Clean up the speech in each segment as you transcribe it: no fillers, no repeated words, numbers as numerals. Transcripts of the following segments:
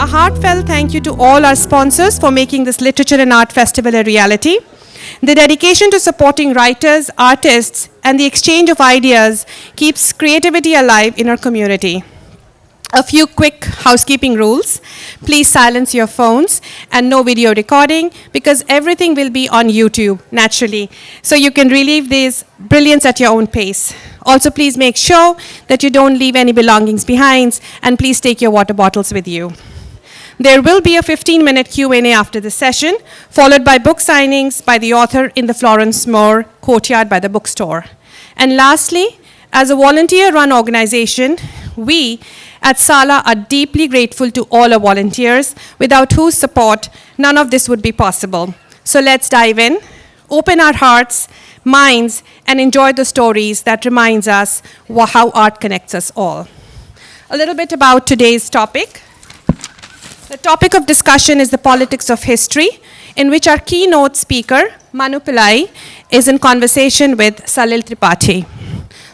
A heartfelt thank you to all our sponsors for making this Literature and Art Festival a reality. The dedication to supporting writers, artists, and the exchange of ideas keeps creativity alive in our community. A few quick housekeeping rules. Please silence your phones and no video recording because everything will be on YouTube naturally. So you can relive this brilliance at your own pace. Also, please make sure that you don't leave any belongings behind and please take your water bottles with you. There will be a 15-minute Q&A after the session, followed by book signings by the author in the Florence Moore courtyard by the bookstore. And lastly, as a volunteer-run organization, we at SALA are deeply grateful to all our volunteers, without whose support, none of this would be possible. So let's dive in, open our hearts, minds, and enjoy the stories that reminds us how art connects us all. A little bit about today's topic. The topic of discussion is the politics of history, in which our keynote speaker, Manu Pillai, is in conversation with Salil Tripathi.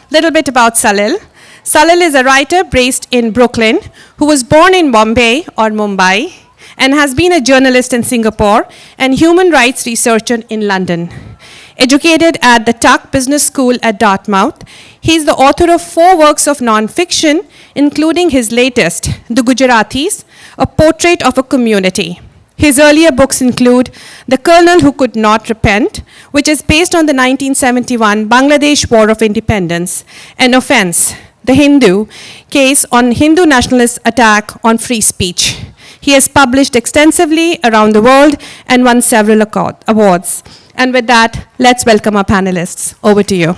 Little bit about Salil. Salil is a writer based in Brooklyn who was born in Bombay or Mumbai and has been a journalist in Singapore and human rights researcher in London. Educated at the Tuck Business School at Dartmouth, he is the author of 4 works of non-fiction, including his latest, The Gujaratis, a portrait of a community. His earlier books include The Colonel Who Could Not Repent, which is based on the 1971 Bangladesh War of Independence, and Offense, The Hindu, case on Hindu nationalist attack on free speech. He has published extensively around the world and won several awards. And with that, let's welcome our panelists. Over to you.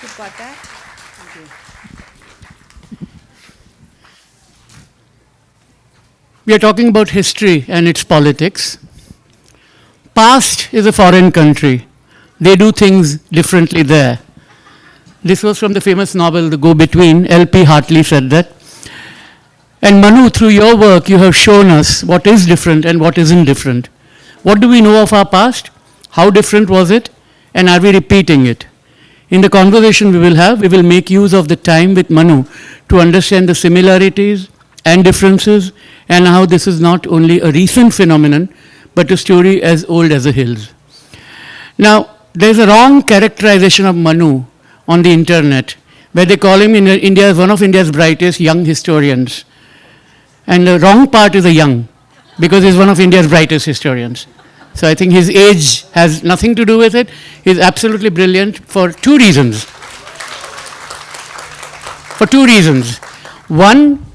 You've got that? We are talking about history and its politics. Past is a foreign country. They do things differently there. This was from the famous novel, The Go-Between. L.P. Hartley said that. And Manu, through your work, you have shown us what is different and what isn't different. What do we know of our past? How different was it? And are we repeating it? In the conversation we will have, we will make use of the time with Manu to understand the similarities and differences and how this is not only a recent phenomenon, but a story as old as the hills. Now, there's a wrong characterization of Manu on the internet, where they call him in India as one of India's brightest young historians. And the wrong part is a young, because he's one of India's brightest historians. So I think his age has nothing to do with it. He's absolutely brilliant for 2 reasons. For 2 reasons. One,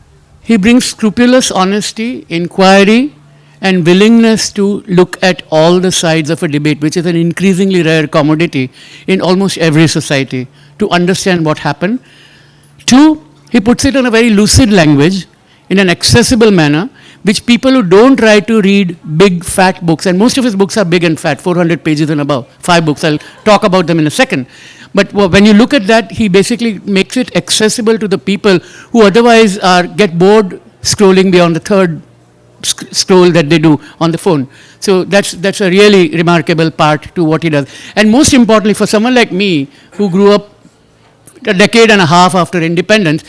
he brings scrupulous honesty, inquiry, and willingness to look at all the sides of a debate, which is an increasingly rare commodity in almost every society, to understand what happened. 2, he puts it in a very lucid language, in an accessible manner, which people who don't try to read big, fat books, and most of his books are big and fat, 400 pages and above, 5 books, I'll talk about them in a second. But when you look at that, he basically makes it accessible to the people who otherwise get bored scrolling beyond the 3rd scroll that they do on the phone. So that's a really remarkable part to what he does. And most importantly, for someone like me, who grew up a decade and a half after independence,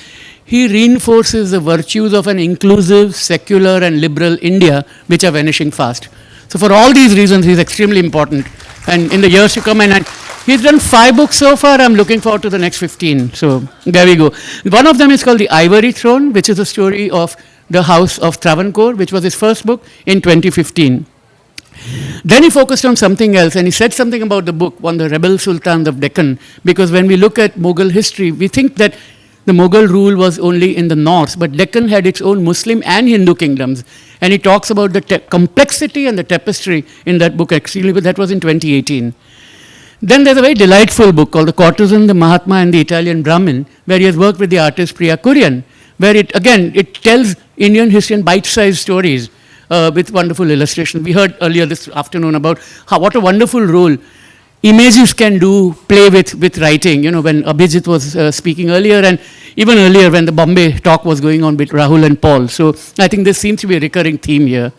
he reinforces the virtues of an inclusive, secular, and liberal India, which are vanishing fast. So for all these reasons, he's extremely important. And in the years to come, and he's done 5 books so far. I'm looking forward to the next 15. So there we go. One of them is called The Ivory Throne, which is a story of the House of Travancore, which was his first book in 2015. Then he focused on something else, and he said something about the book on the rebel sultans of Deccan, because when we look at Mughal history, we think that the Mughal rule was only in the north, but Deccan had its own Muslim and Hindu kingdoms. And he talks about the complexity and the tapestry in that book, actually, but that was in 2018. Then there's a very delightful book called The Courtesan, the Mahatma, and the Italian Brahmin, where he has worked with the artist Priya Kurian, where it tells Indian history in bite-sized stories with wonderful illustration. We heard earlier this afternoon about what a wonderful role images can play with writing. You know, when Abhijit was speaking earlier, and even earlier when the Bombay talk was going on with Rahul and Paul. So I think this seems to be a recurring theme here.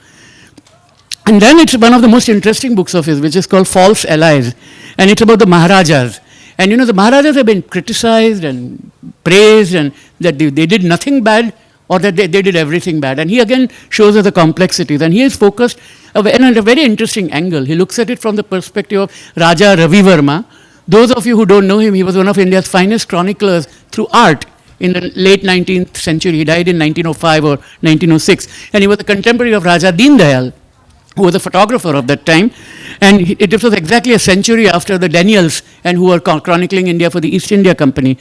And then it's one of the most interesting books of his, which is called False Allies. And it's about the Maharajas. And you know, the Maharajas have been criticized and praised, and that they did nothing bad, or that they did everything bad. And he again shows us the complexities. And he is focused in a very interesting angle. He looks at it from the perspective of Raja Ravi Verma. Those of you who don't know him, he was one of India's finest chroniclers through art in the late 19th century. He died in 1905 or 1906. And he was a contemporary of Raja Deen Dayal, who was a photographer of that time. And it was exactly a century after the Daniels, and who were chronicling India for the East India Company.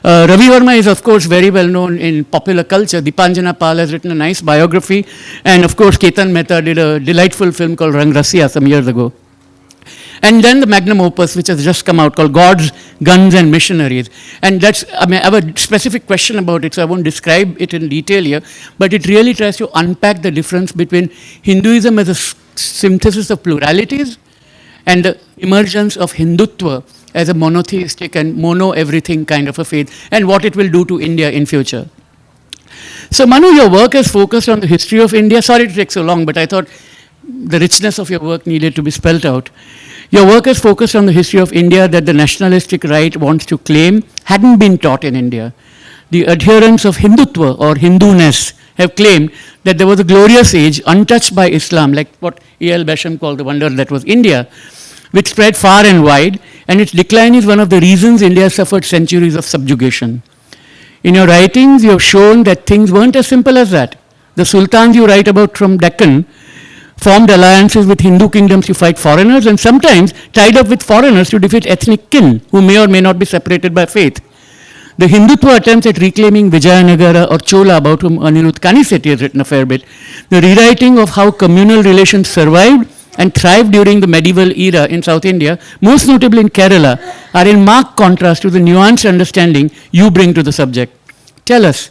Ravi Verma is, of course, very well known in popular culture. Dipanjana Pal has written a nice biography. And, of course, Ketan Mehta did a delightful film called Rang Rasiya some years ago. And then the magnum opus, which has just come out, called Gods, Guns and Missionaries. And that's, I have a specific question about it, so I won't describe it in detail here, but it really tries to unpack the difference between Hinduism as a synthesis of pluralities and the emergence of Hindutva as a monotheistic and mono-everything kind of a faith, and what it will do to India in future. So Manu, your work has focused on the history of India. Sorry to take so long, but I thought the richness of your work needed to be spelt out. Your work has focused on the history of India that the nationalistic right wants to claim hadn't been taught in India. The adherents of Hindutva or Hinduness have claimed that there was a glorious age untouched by Islam, like what E.L. Basham called the wonder that was India, which spread far and wide, and its decline is one of the reasons India suffered centuries of subjugation. In your writings, you have shown that things weren't as simple as that. The sultans you write about from Deccan formed alliances with Hindu kingdoms to fight foreigners, and sometimes tied up with foreigners to defeat ethnic kin, who may or may not be separated by faith. The Hindutva attempts at reclaiming Vijayanagara or Chola, about whom Anirudh Kanisetti has written a fair bit, the rewriting of how communal relations survived and thrived during the medieval era in South India, most notably in Kerala, are in marked contrast to the nuanced understanding you bring to the subject. Tell us,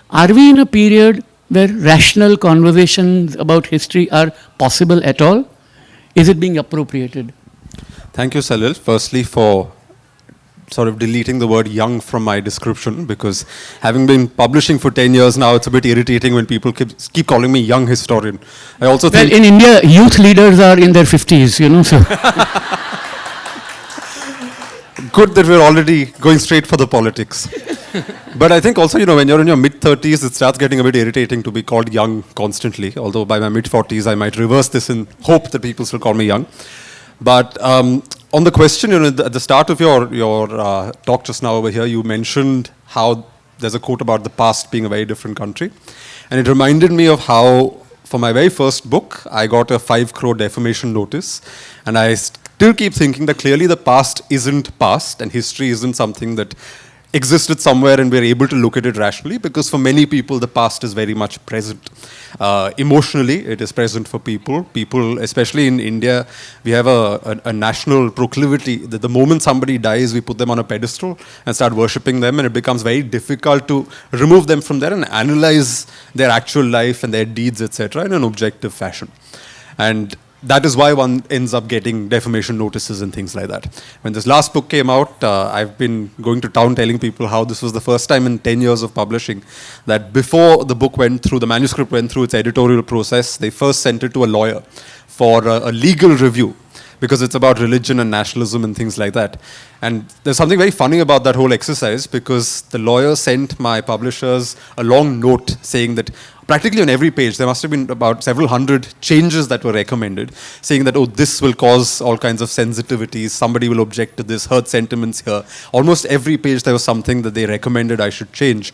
are we in a period where rational conversations about history are possible at all? Is it being appropriated? Thank you, Salil, firstly for sort of deleting the word young from my description, because having been publishing for 10 years now, it's a bit irritating when people keep calling me young historian. I also think... Well, in India, youth leaders are in their 50s, you know, so... Good that we're already going straight for the politics. But I think also, when you're in your mid-30s, it starts getting a bit irritating to be called young constantly, although by my mid-40s, I might reverse this in hope that people still call me young. But on the question, at the start of your talk just now over here, you mentioned how there's a quote about the past being a very different country. And it reminded me of how, for my very first book, I got a 5 crore defamation notice. And I still keep thinking that clearly the past isn't past, and history isn't something that existed somewhere and we're able to look at it rationally, because for many people the past is very much present. Emotionally, it is present for people. People, especially in India, we have a national proclivity that the moment somebody dies, we put them on a pedestal and start worshipping them, and it becomes very difficult to remove them from there and analyze their actual life and their deeds, etc., in an objective fashion. And that is why one ends up getting defamation notices and things like that. When this last book came out, I've been going to town telling people how this was the first time in 10 years of publishing that before the book went through, the manuscript went through its editorial process, they first sent it to a lawyer for a legal review, because it's about religion and nationalism and things like that. And there's something very funny about that whole exercise, because the lawyer sent my publishers a long note saying that practically on every page, there must have been about several hundred changes that were recommended, saying that, oh, this will cause all kinds of sensitivities, somebody will object to this, hurt sentiments here. Almost every page there was something that they recommended I should change,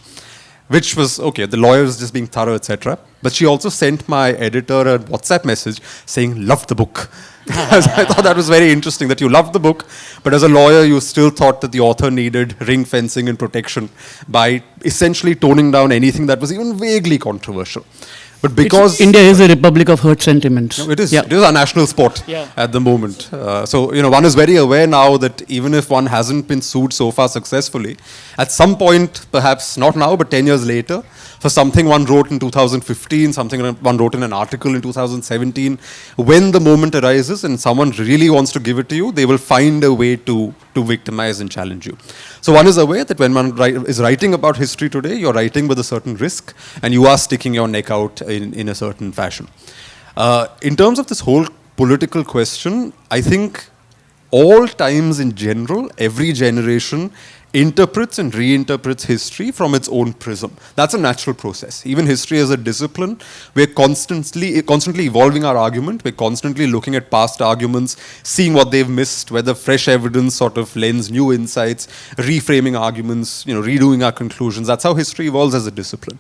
which was, okay, the lawyer was just being thorough, etc. But she also sent my editor a WhatsApp message saying, love the book. I thought that was very interesting, that you loved the book, but as a lawyer, you still thought that the author needed ring fencing and protection by essentially toning down anything that was even vaguely controversial. But because India is a republic of hurt sentiments. No, it is. Yeah. It is our national sport at the moment. So, one is very aware now that even if one hasn't been sued so far successfully, at some point, perhaps not now, but 10 years later, for something one wrote in 2015, something one wrote in an article in 2017, when the moment arises and someone really wants to give it to you, they will find a way to victimize and challenge you. So one is aware that when one is writing about history today, you're writing with a certain risk, and you are sticking your neck out in a certain fashion. In terms of this whole political question, I think all times in general, every generation interprets and reinterprets history from its own prism. That's a natural process. Even history as a discipline, we're constantly evolving our argument. We're constantly looking at past arguments, seeing what they've missed, whether fresh evidence sort of lends new insights, reframing arguments, redoing our conclusions. That's how history evolves as a discipline.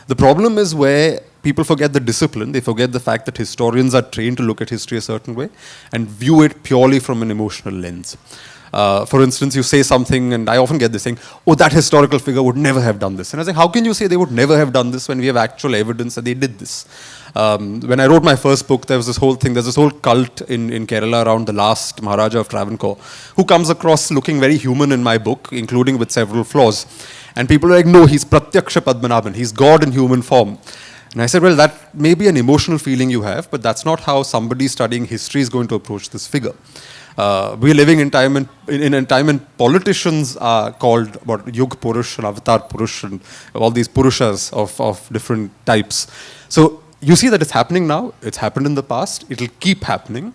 The problem is where people forget the discipline. They forget the fact that historians are trained to look at history a certain way and view it purely from an emotional lens. For instance, you say something, and I often get this saying, oh, that historical figure would never have done this. And I say, how can you say they would never have done this when we have actual evidence that they did this? When I wrote my first book, there's this whole cult in Kerala around the last Maharaja of Travancore, who comes across looking very human in my book, including with several flaws. And people are like, no, he's Pratyaksha Padmanabhan, he's God in human form. And I said, well, that may be an emotional feeling you have, but that's not how somebody studying history is going to approach this figure. We're living in a time when politicians are called Yug Purush and Avatar Purush and all these Purushas of different types. So you see that it's happening now. It's happened in the past. It'll keep happening.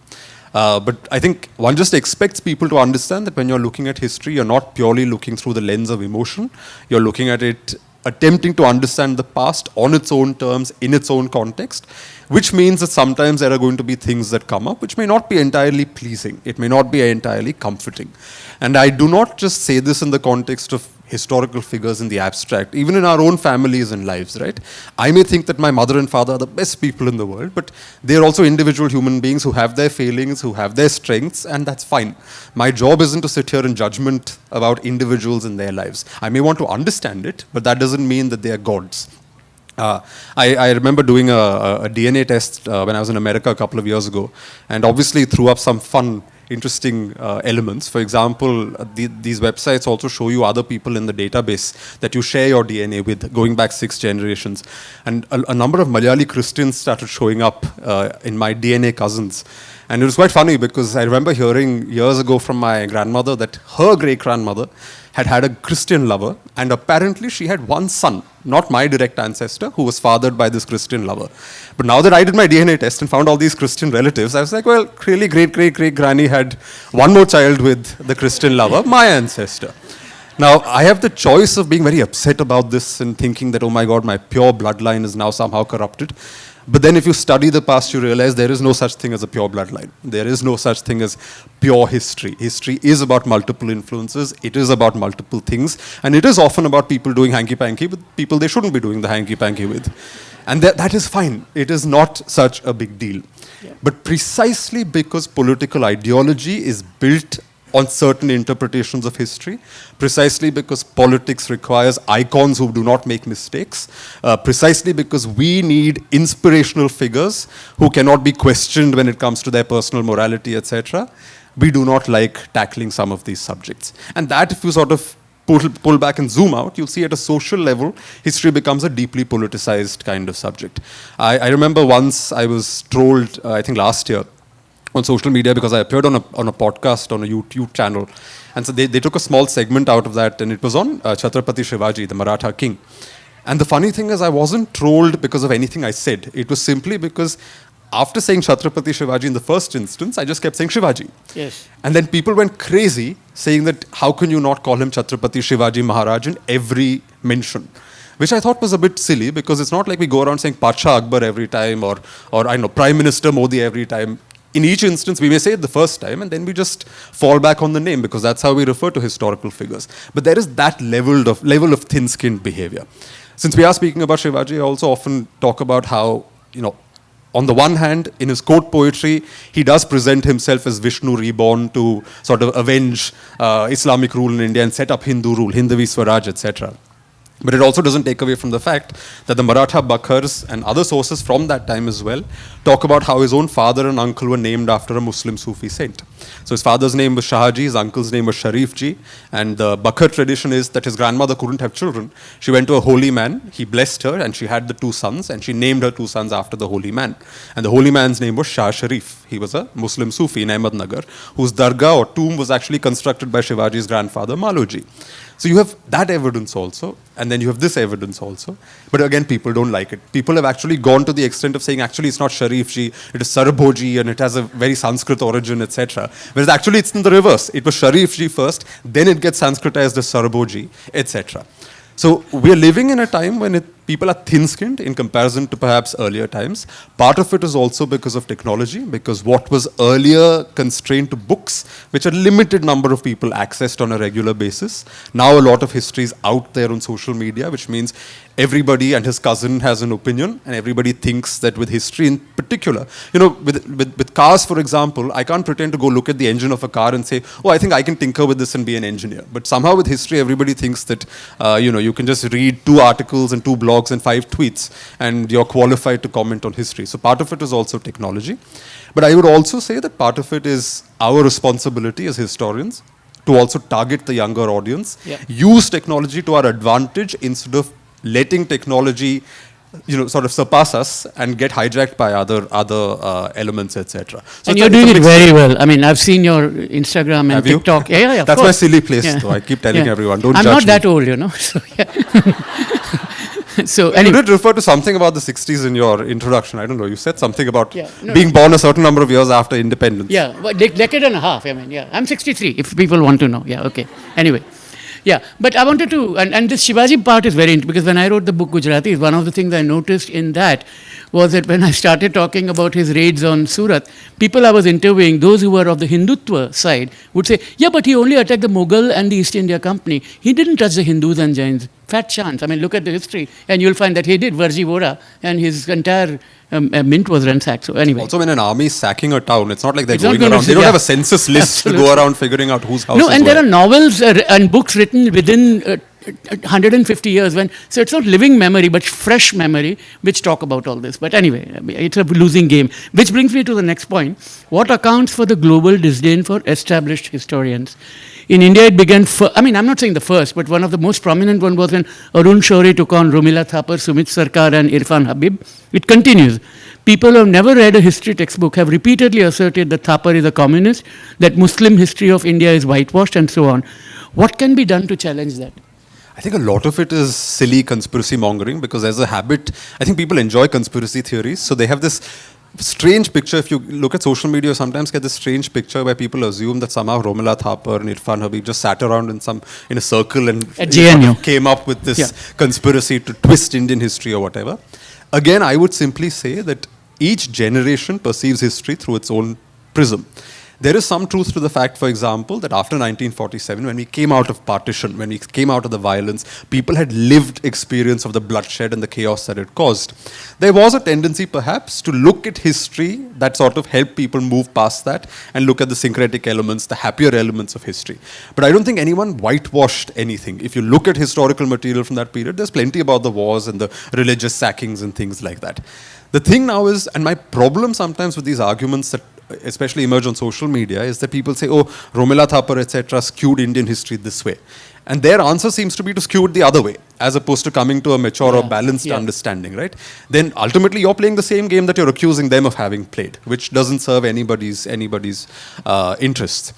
But I think one just expects people to understand that when you're looking at history, you're not purely looking through the lens of emotion. You're looking at it, attempting to understand the past on its own terms, in its own context, which means that sometimes there are going to be things that come up which may not be entirely pleasing. It may not be entirely comforting. And I do not just say this in the context of historical figures in the abstract, even in our own families and lives, right? I may think that my mother and father are the best people in the world, but they're also individual human beings who have their failings, who have their strengths, and that's fine. My job isn't to sit here in judgment about individuals in their lives. I may want to understand it, but that doesn't mean that they are gods. I remember doing a DNA test when I was in America a couple of years ago, and obviously threw up some fun, interesting elements. For example, these websites also show you other people in the database that you share your DNA with, going back 6 generations. And a number of Malayali Christians started showing up in my DNA cousins. And it was quite funny because I remember hearing years ago from my grandmother that her great-grandmother had a Christian lover, and apparently she had one son, not my direct ancestor, who was fathered by this Christian lover. But now that I did my DNA test and found all these Christian relatives, I was like, well, really great-great-great-granny had one more child with the Christian lover, my ancestor. Now, I have the choice of being very upset about this and thinking that, oh my God, my pure bloodline is now somehow corrupted. But then if you study the past, you realize there is no such thing as a pure bloodline. There is no such thing as pure history. History is about multiple influences. It is about multiple things. And it is often about people doing hanky-panky with people they shouldn't be doing the hanky-panky with. And that is fine. It is not such a big deal. Yeah. But precisely because political ideology is built on certain interpretations of history, precisely because politics requires icons who do not make mistakes, precisely because we need inspirational figures who cannot be questioned when it comes to their personal morality, etc., we do not like tackling some of these subjects. And that, if you sort of pull back and zoom out, you'll see at a social level, history becomes a deeply politicized kind of subject. I remember once I was trolled, I think last year, on social media because I appeared on a podcast on a YouTube channel. And so they took a small segment out of that, and it was on Chhatrapati Shivaji, the Maratha king. And the funny thing is, I wasn't trolled because of anything I said. It was simply because after saying Chhatrapati Shivaji in the first instance, I just kept saying Shivaji. Yes. And then people went crazy saying that how can you not call him Chhatrapati Shivaji Maharaj in every mention? Which I thought was a bit silly, because it's not like we go around saying Pacha Akbar every time or I know Prime Minister Modi every time. In each instance, we may say it the first time, and then we just fall back on the name, because that's how we refer to historical figures. But there is that level of thin-skinned behavior. Since we are speaking about Shivaji, I also often talk about how, on the one hand, in his court poetry, he does present himself as Vishnu reborn to sort of avenge Islamic rule in India and set up Hindu rule, Hindavi Swaraj, etc. But it also doesn't take away from the fact that the Maratha Bakhars and other sources from that time as well talk about how his own father and uncle were named after a Muslim Sufi saint. So his father's name was Shahaji, his uncle's name was Sharifji, and the Bakhar tradition is that his grandmother couldn't have children. She went to a holy man, he blessed her, and she had the 2 sons, and she named her 2 sons after the holy man. And the holy man's name was Shah Sharif. He was a Muslim Sufi in Ahmednagar, whose dargah or tomb was actually constructed by Shivaji's grandfather, Maluji. So you have that evidence also, and then you have this evidence also. But again, people don't like it. People have actually gone to the extent of saying, actually, it's not Sharifji, it is Sarabhoji, and it has a very Sanskrit origin, etc. Whereas actually, it's in the reverse. It was Sharifji first, then it gets Sanskritized as Sarabhoji, etc. So we are living in a time when people are thin-skinned in comparison to perhaps earlier times. Part of it is also because of technology, because what was earlier constrained to books, which a limited number of people accessed on a regular basis. Now a lot of history is out there on social media, which means everybody and his cousin has an opinion, and everybody thinks that with history in particular, with cars, for example, I can't pretend to go look at the engine of a car and say, oh, I think I can tinker with this and be an engineer. But somehow with history, everybody thinks that, you can just read 2 articles and 2 blogs and 5 tweets, and you're qualified to comment on history. So part of it is also technology. But I would also say that part of it is our responsibility as historians to also target the younger audience, use technology to our advantage instead of letting technology, sort of surpass us and get hijacked by other elements, etc. So and you're doing it very well. I mean, I've seen your Instagram and TikTok. Yeah, That's my silly place, though. I keep telling everyone, don't judge me. I'm not that old, So, So anyway. You did refer to something about the 60s in your introduction. I don't know. You said something about being born a certain number of years after independence. Yeah, well, decade and a half. I mean, I'm 63, if people want to know. Yeah, okay. Anyway. Yeah, but I wanted to, and this Shivaji part is very interesting, because when I wrote the book Gujarati, one of the things I noticed in that was that when I started talking about his raids on Surat, people I was interviewing, those who were of the Hindutva side, would say, yeah, but he only attacked the Mughal and the East India Company. He didn't touch the Hindus and Jains. Fat chance. I mean, look at the history, and you'll find that he did. Varji Vora, and his entire mint was ransacked. So anyway. Also, when an army is sacking a town, it's not like they're going around. They don't have a census list to go around figuring out whose house is and where. there are novels and books written within 150 years. So it's not living memory, but fresh memory, which talk about all this. But anyway, it's a losing game. Which brings me to the next point. What accounts for the global disdain for established historians? In India, it began, I'm not saying the first, but one of the most prominent one was when Arun Shourie took on Rumila Thapar, Sumit Sarkar, and Irfan Habib. It continues. People who have never read a history textbook have repeatedly asserted that Thapar is a communist, that Muslim history of India is whitewashed, and so on. What can be done to challenge that? I think a lot of it is silly conspiracy mongering, because as a habit, I think people enjoy conspiracy theories, so they have this strange picture. If you look at social media, you sometimes get this strange picture where people assume that somehow Romila Thapar and Irfan Habib just sat around in a circle and came up with this conspiracy to twist Indian history or whatever. Again, I would simply say that each generation perceives history through its own prism. There is some truth to the fact, for example, that after 1947, when we came out of partition, when we came out of the violence, people had lived experience of the bloodshed and the chaos that it caused. There was a tendency, perhaps, to look at history that sort of helped people move past that and look at the syncretic elements, the happier elements of history. But I don't think anyone whitewashed anything. If you look at historical material from that period, there's plenty about the wars and the religious sackings and things like that. The thing now is, and my problem sometimes with these arguments that especially emerge on social media, is that people say, oh, Romila Thapar, etc., skewed Indian history this way. And their answer seems to be to skew it the other way, as opposed to coming to a mature or balanced understanding, right? Then ultimately you're playing the same game that you're accusing them of having played, which doesn't serve anybody's interests.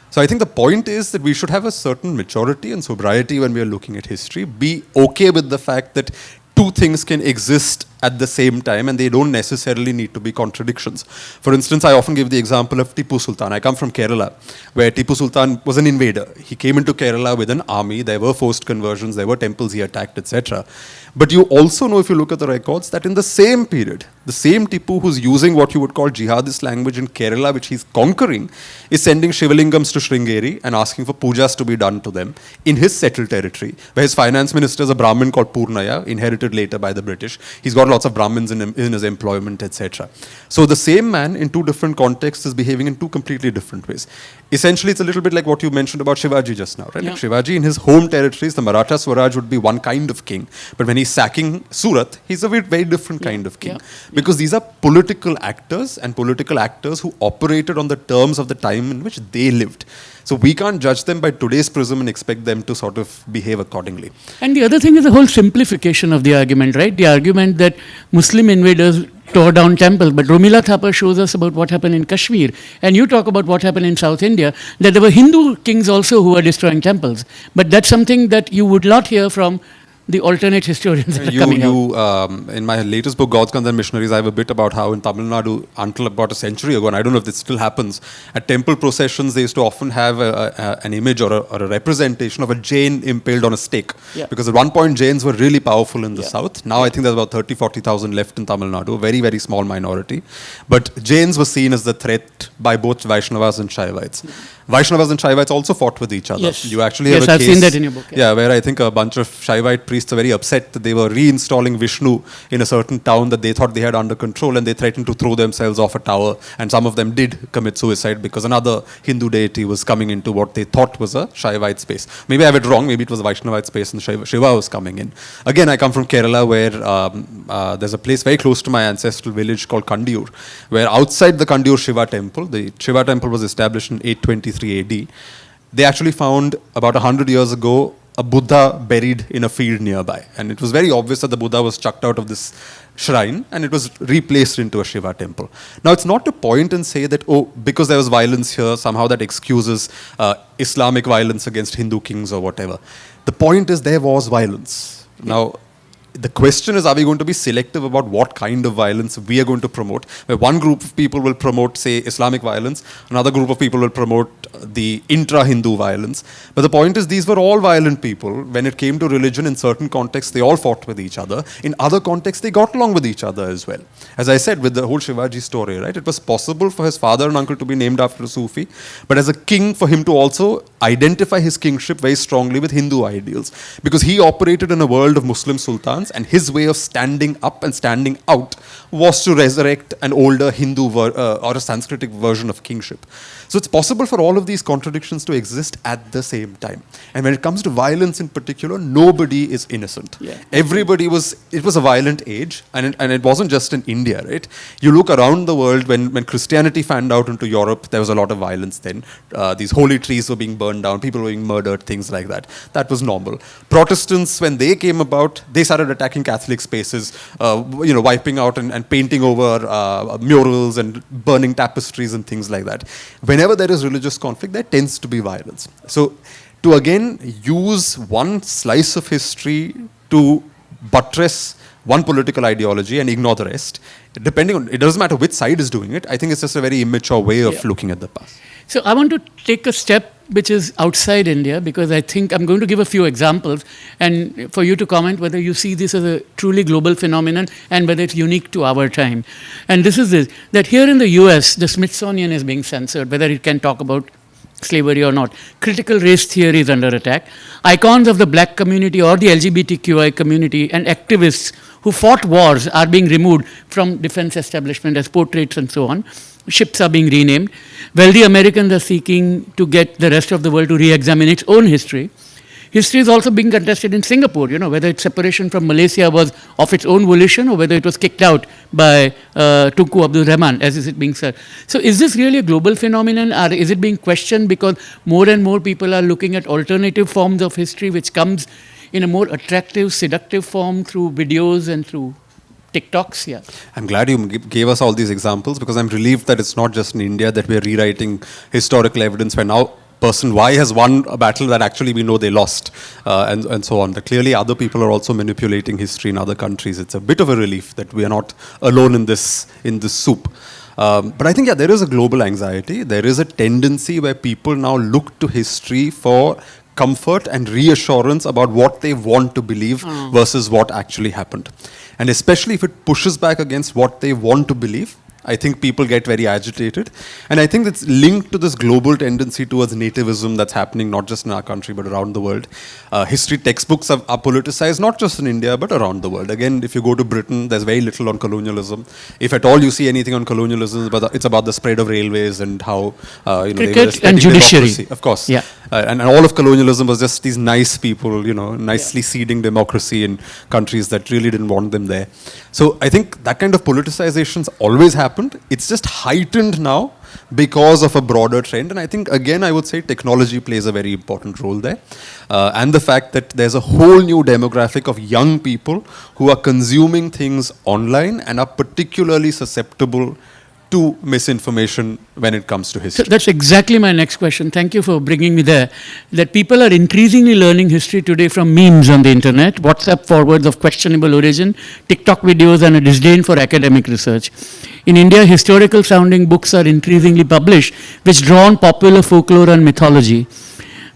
So I think the point is that we should have a certain maturity and sobriety when we are looking at history, be okay with the fact that two things can exist at the same time, and they don't necessarily need to be contradictions. For instance, I often give the example of Tipu Sultan. I come from Kerala, where Tipu Sultan was an invader. He came into Kerala with an army. There were forced conversions. There were temples he attacked, etc. But you also know, if you look at the records, that in the same period, the same Tipu who's using what you would call jihadist language in Kerala, which he's conquering, is sending Shivalingams to Sringeri and asking for pujas to be done to them in his settled territory, where his finance minister is a Brahmin called Purnaya, inherited later by the British. He's got lots of Brahmins in his employment, etc. So the same man in two different contexts is behaving in two completely different ways. Essentially, it's a little bit like what you mentioned about Shivaji just now, right? Yeah. Like Shivaji in his home territories, the Maratha Swaraj would be one kind of king, but when he's sacking Surat, he's a very, very different kind of king. Because these are political actors, and political actors who operated on the terms of the time in which they lived. So we can't judge them by today's prism and expect them to sort of behave accordingly. And the other thing is the whole simplification of the argument, right? The argument that Muslim invaders tore down temples. But Romila Thapar shows us about what happened in Kashmir. And you talk about what happened in South India, that there were Hindu kings also who were destroying temples. But that's something that you would not hear from the alternate historians that are coming out. In my latest book, God's Guns and Missionaries, I have a bit about how in Tamil Nadu, until about a century ago, and I don't know if this still happens, at temple processions, they used to often have an image or a representation of a Jain impaled on a stake. Yeah. Because at one point, Jains were really powerful in the south. Now I think there's about 30,000-40,000 left in Tamil Nadu, a very, very small minority. But Jains were seen as the threat by both Vaishnavas and Shaivites. Vaishnavas and Shaivites also fought with each other. Yes. You actually have a I've case, seen that in your book. Yeah, where I think a bunch of Shaivite priests are very upset that they were reinstalling Vishnu in a certain town that they thought they had under control, and they threatened to throw themselves off a tower, and some of them did commit suicide because another Hindu deity was coming into what they thought was a Shaivite space. Maybe I have it wrong, maybe it was a Vaishnavite space and Shiva was coming in. Again, I come from Kerala, where there's a place very close to my ancestral village called Kandiur, where outside the Kandiur Shiva temple, the Shiva temple was established in 823 AD, they actually found about 100 years ago a Buddha buried in a field nearby. And it was very obvious that the Buddha was chucked out of this shrine and it was replaced into a Shiva temple. Now, it's not to point and say that, oh, because there was violence here, somehow that excuses Islamic violence against Hindu kings or whatever. The point is there was violence. Now, the question is, are we going to be selective about what kind of violence we are going to promote? Where one group of people will promote, say, Islamic violence, another group of people will promote the intra-Hindu violence. But the point is, these were all violent people. When it came to religion, in certain contexts, they all fought with each other. In other contexts, they got along with each other as well. As I said, with the whole Shivaji story, right? It was possible for his father and uncle to be named after a Sufi, but as a king, for him to also identify his kingship very strongly with Hindu ideals. Because he operated in a world of Muslim sultans, and his way of standing up and standing out was to resurrect an older Hindu or a Sanskritic version of kingship. So it's possible for all of these contradictions to exist at the same time. And when it comes to violence in particular, nobody is innocent. Yeah. It was a violent age, and it wasn't just in India, right? You look around the world, when Christianity fanned out into Europe, there was a lot of violence then. These holy trees were being burned down, people were being murdered, things like that. That was normal. Protestants, when they came about, they started attacking Catholic spaces, wiping out and painting over murals and burning tapestries and things like that. Whenever there is religious conflict, there tends to be violence. So to again use one slice of history to buttress one political ideology and ignore the rest, depending on, it doesn't matter which side is doing it, I think it's just a very immature way of looking at the past. So I want to take a step which is outside India, because I think I'm going to give a few examples and for you to comment whether you see this as a truly global phenomenon and whether it's unique to our time. And this is this, that here in the US, the Smithsonian is being censored, whether it can talk about slavery or not. Critical race theory is under attack. Icons of the black community or the LGBTQI community and activists who fought wars are being removed from defense establishment as portraits and so on. Ships are being renamed. Wealthy Americans are seeking to get the rest of the world to re-examine its own history. History is also being contested in Singapore, whether its separation from Malaysia was of its own volition or whether it was kicked out by Tunku Abdul Rahman, as is it being said. So is this really a global phenomenon, or is it being questioned because more and more people are looking at alternative forms of history which comes in a more attractive, seductive form through videos and through TikToks? Yeah. I'm glad you gave us all these examples, because I'm relieved that it's not just in India that we're rewriting historical evidence where now person Y has won a battle that actually we know they lost, and so on. That clearly other people are also manipulating history in other countries. It's a bit of a relief that we are not alone in this soup. But I think, there is a global anxiety. There is a tendency where people now look to history for comfort and reassurance about what they want to believe versus what actually happened. And especially if it pushes back against what they want to believe, I think people get very agitated. And I think it's linked to this global tendency towards nativism that's happening not just in our country but around the world. History textbooks are politicized not just in India but around the world. Again, if you go to Britain, there's very little on colonialism. If at all you see anything on colonialism, it's about the spread of railways and how cricket and judiciary. Of course. Yeah. And all of colonialism was just these nice people, nicely seeding democracy in countries that really didn't want them there. So I think that kind of politicization always happened. It's just heightened now because of a broader trend. And I think, again, I would say technology plays a very important role there. And the fact that there's a whole new demographic of young people who are consuming things online and are particularly susceptible to misinformation when it comes to history. So that's exactly my next question. Thank you for bringing me there. That people are increasingly learning history today from memes on the internet, WhatsApp forwards of questionable origin, TikTok videos, and a disdain for academic research. In India, historical sounding books are increasingly published, which draw on popular folklore and mythology.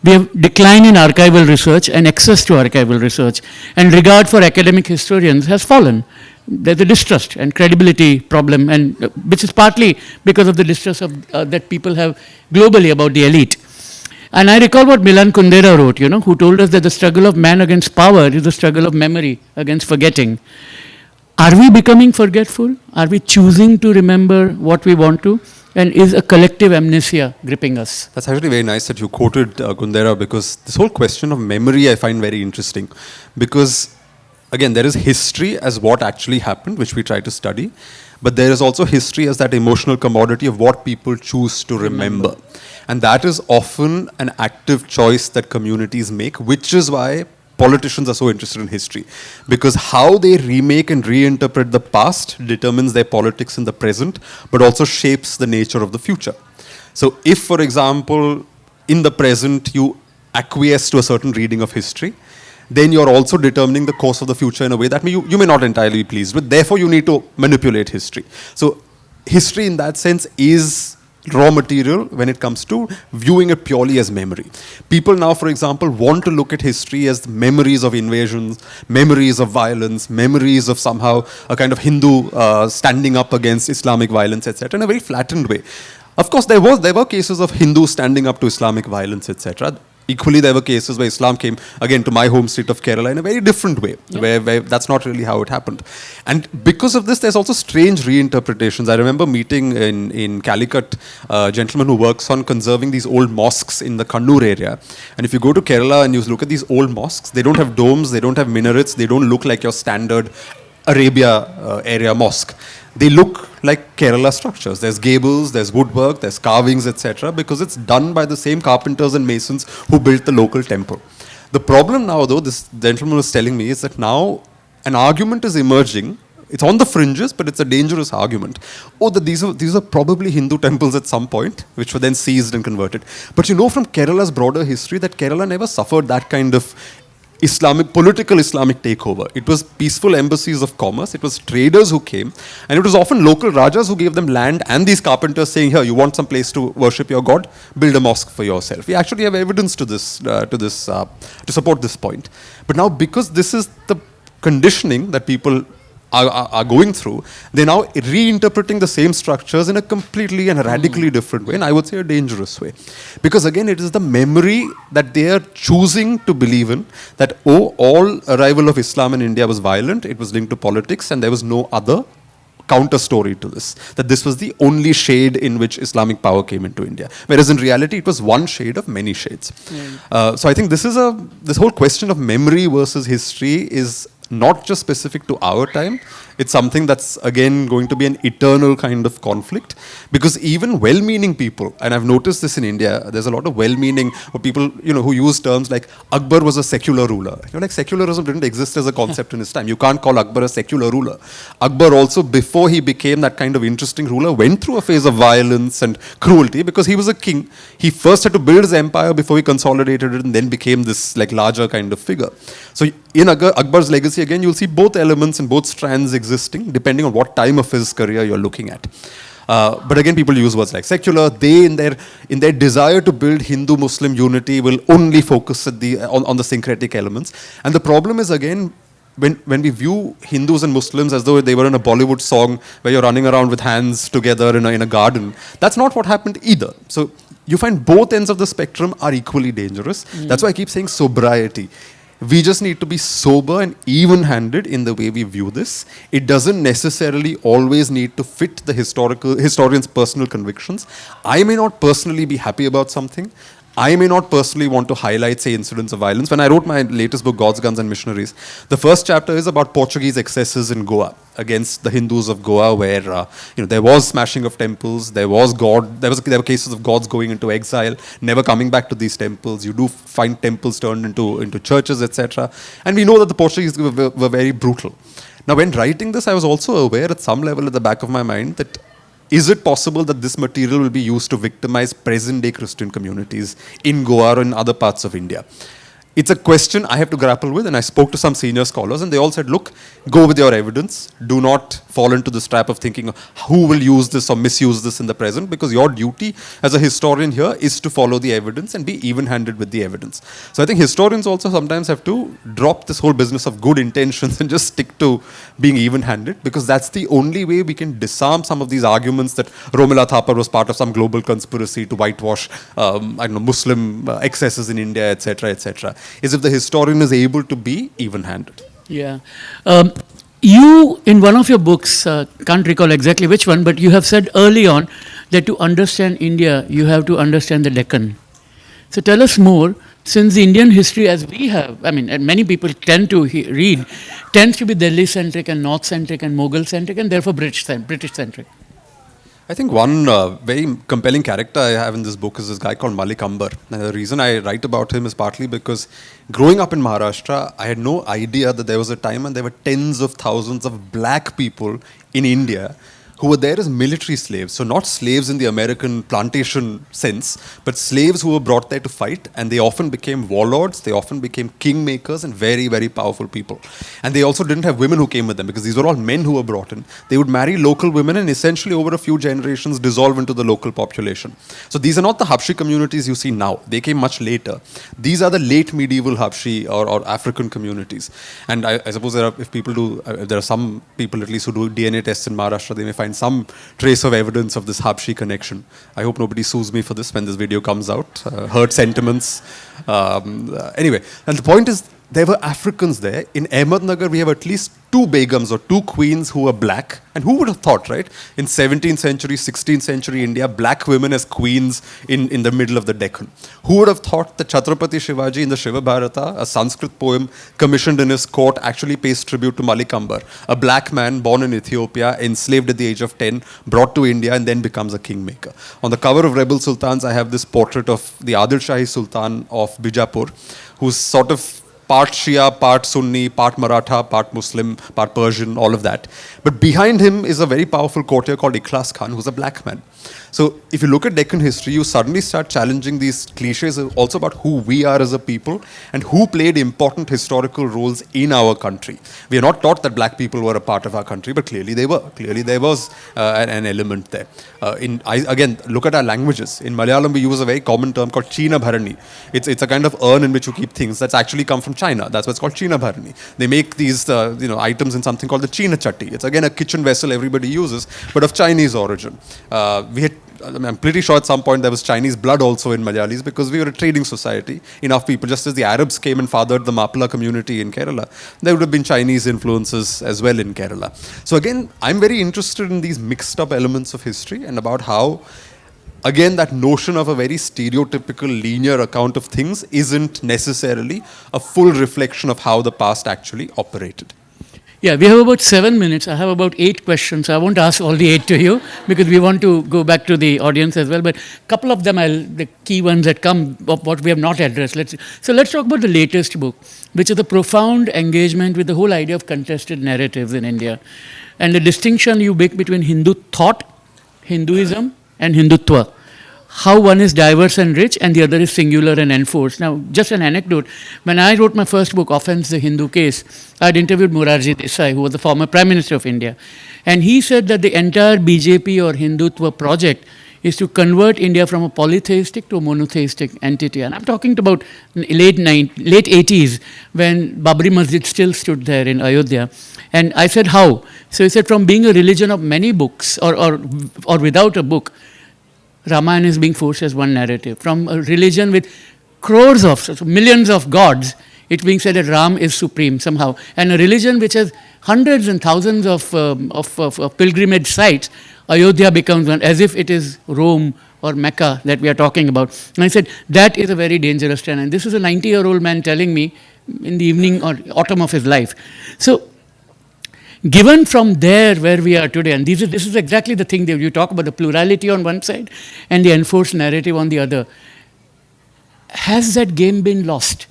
We have decline in archival research and access to archival research, and regard for academic historians has fallen. There's a distrust and credibility problem, and which is partly because of the distrust of, that people have globally about the elite. And I recall what Milan Kundera wrote, who told us that the struggle of man against power is the struggle of memory against forgetting. Are we becoming forgetful? Are we choosing to remember what we want to? And is a collective amnesia gripping us? That's actually very nice that you quoted Kundera, because this whole question of memory I find very interesting. Because, again, there is history as what actually happened, which we try to study. But there is also history as that emotional commodity of what people choose to remember. And that is often an active choice that communities make, which is why politicians are so interested in history. Because how they remake and reinterpret the past determines their politics in the present, but also shapes the nature of the future. So if, for example, in the present you acquiesce to a certain reading of history, then you're also determining the course of the future in a way that you may not entirely be pleased with. Therefore, you need to manipulate history. So history in that sense is raw material when it comes to viewing it purely as memory. People now, for example, want to look at history as memories of invasions, memories of violence, memories of somehow a kind of Hindu standing up against Islamic violence, etc., in a very flattened way. Of course, there were cases of Hindus standing up to Islamic violence, etc. Equally, there were cases where Islam came, again, to my home state of Kerala in a very different way, where that's not really how it happened. And because of this, there's also strange reinterpretations. I remember meeting in Calicut a gentleman who works on conserving these old mosques in the Kannur area. And if you go to Kerala and you look at these old mosques, they don't have domes, they don't have minarets, they don't look like your standard Arabia area mosque. They look like Kerala structures. There's gables, there's woodwork, there's carvings, etc., because it's done by the same carpenters and masons who built the local temple. The problem now, though, this gentleman was telling me, is that now an argument is emerging. It's on the fringes, but it's a dangerous argument. Oh, that these are probably Hindu temples at some point, which were then seized and converted. But you know from Kerala's broader history that Kerala never suffered that kind of political Islamic takeover. It was peaceful embassies of commerce. It was traders who came, and it was often local rajas who gave them land and these carpenters saying, "Here, you want some place to worship your god? Build a mosque for yourself." We actually have evidence to support this point. But now, because this is the conditioning that people are going through, they're now reinterpreting the same structures in a completely and radically different way, and I would say a dangerous way. Because again, it is the memory that they are choosing to believe in, that, all arrival of Islam in India was violent, it was linked to politics, and there was no other counter story to this, that this was the only shade in which Islamic power came into India. Whereas in reality, it was one shade of many shades. So I think this whole question of memory versus history is not just specific to our time. It's something that's, again, going to be an eternal kind of conflict. Because even well-meaning people, and I've noticed this in India, there's a lot of well-meaning people, who use terms like Akbar was a secular ruler. Like secularism didn't exist as a concept in his time. You can't call Akbar a secular ruler. Akbar also, before he became that kind of interesting ruler, went through a phase of violence and cruelty because he was a king. He first had to build his empire before he consolidated it and then became this larger kind of figure. So in Akbar's legacy, again, you'll see both elements and both strands existing, depending on what time of his career you're looking at. But again, people use words like secular. They, in their desire to build Hindu-Muslim unity, will only focus on the syncretic elements. And the problem is, again, when we view Hindus and Muslims as though they were in a Bollywood song where you're running around with hands together in a garden, that's not what happened either. So you find both ends of the spectrum are equally dangerous. That's why I keep saying sobriety. We just need to be sober and even-handed in the way we view this. It doesn't necessarily always need to fit the historian's personal convictions. I may not personally be happy about something. I may not personally want to highlight, say, incidents of violence. When I wrote my latest book, Gods, Guns and Missionaries, the first chapter is about Portuguese excesses in Goa against the Hindus of Goa, where there was smashing of temples, there were cases of gods going into exile, never coming back to these temples. You do find temples turned into churches, etc. And we know that the Portuguese were very brutal. Now, when writing this, I was also aware at some level at the back of my mind that is it possible that this material will be used to victimize present-day Christian communities in Goa or in other parts of India? It's a question I have to grapple with, and I spoke to some senior scholars, and they all said, look, go with your evidence. Do not fall into this trap of thinking who will use this or misuse this in the present, because your duty as a historian here is to follow the evidence and be even-handed with the evidence. So I think historians also sometimes have to drop this whole business of good intentions and just stick to being even-handed, because that's the only way we can disarm some of these arguments that Romila Thapar was part of some global conspiracy to whitewash, Muslim excesses in India, etc., etc. Is if the historian is able to be even-handed. Yeah. You, in one of your books, can't recall exactly which one, but you have said early on that to understand India, you have to understand the Deccan. So tell us more, since the Indian history as we have, and many people tend to read, tends to be Delhi-centric and North-centric and Mughal-centric and therefore British-centric. I think one very compelling character I have in this book is this guy called Malik Ambar. And the reason I write about him is partly because growing up in Maharashtra, I had no idea that there was a time when there were tens of thousands of black people in India who were there as military slaves. So not slaves in the American plantation sense, but slaves who were brought there to fight, and they often became warlords, they often became kingmakers and very, very powerful people. And they also didn't have women who came with them, because these were all men who were brought in. They would marry local women and essentially over a few generations dissolve into the local population. So these are not the Habshi communities you see now. They came much later. These are the late medieval Habshi or African communities. And I suppose there are some people at least who do DNA tests in Maharashtra, they may find some trace of evidence of this Habshi connection. I hope nobody sues me for this when this video comes out. Hurt sentiments. Anyway, and the point is, there were Africans there. In Ahmednagar, we have at least 2 begums or 2 queens who were black. And who would have thought, right? In 17th century, 16th century India, black women as queens in the middle of the Deccan. Who would have thought that Chhatrapati Shivaji in the Shiva Bharata, a Sanskrit poem commissioned in his court, actually pays tribute to Malik Ambar, a black man born in Ethiopia, enslaved at the age of 10, brought to India and then becomes a kingmaker. On the cover of Rebel Sultans, I have this portrait of the Adil Shahi Sultan of Bijapur, who's sort of part Shia, part Sunni, part Maratha, part Muslim, part Persian, all of that. But behind him is a very powerful courtier called Ikhlas Khan, who's a black man. So if you look at Deccan history, you suddenly start challenging these cliches also about who we are as a people and who played important historical roles in our country. We are not taught that black people were a part of our country, but clearly they were. Clearly there was an element there. Again, look at our languages. In Malayalam, we use a very common term called China Bharani. It's a kind of urn in which you keep things that's actually come from China. That's why it's called China Bharani. They make these items in something called the China Chatti. It's again a kitchen vessel everybody uses, but of Chinese origin. I'm pretty sure at some point there was Chinese blood also in Malayalis, because we were a trading society. Enough people, just as the Arabs came and fathered the Mappila community in Kerala, there would have been Chinese influences as well in Kerala. So again, I'm very interested in these mixed up elements of history and about how, again, that notion of a very stereotypical linear account of things isn't necessarily a full reflection of how the past actually operated. Yeah, we have about 7 minutes. I have about 8 questions. I won't ask all the 8 to you because we want to go back to the audience as well. But a couple of them, the key ones that come of what we have not addressed. Let's talk about the latest book, which is the profound engagement with the whole idea of contested narratives in India. And the distinction you make between Hindu thought, Hinduism, and Hindutva. How one is diverse and rich and the other is singular and enforced. Now, just an anecdote. When I wrote my first book, Offense the Hindu Case, I had interviewed Morarji Desai, who was the former Prime Minister of India. And he said that the entire BJP or Hindutva project is to convert India from a polytheistic to a monotheistic entity. And I'm talking about late 80s, when Babri Masjid still stood there in Ayodhya. And I said, how? So he said, from being a religion of many books or without a book, Ramayana is being forced as one narrative. From a religion with crores of, so millions of gods, it's being said that Ram is supreme somehow. And a religion which has hundreds and thousands of pilgrimage sites, Ayodhya becomes one, as if it is Rome or Mecca that we are talking about. And I said, that is a very dangerous trend. And this is a 90-year-old man telling me in the evening or autumn of his life. So, given from there where we are today, and this is exactly the thing that you talk about, the plurality on one side and the enforced narrative on the other, has that game been lost?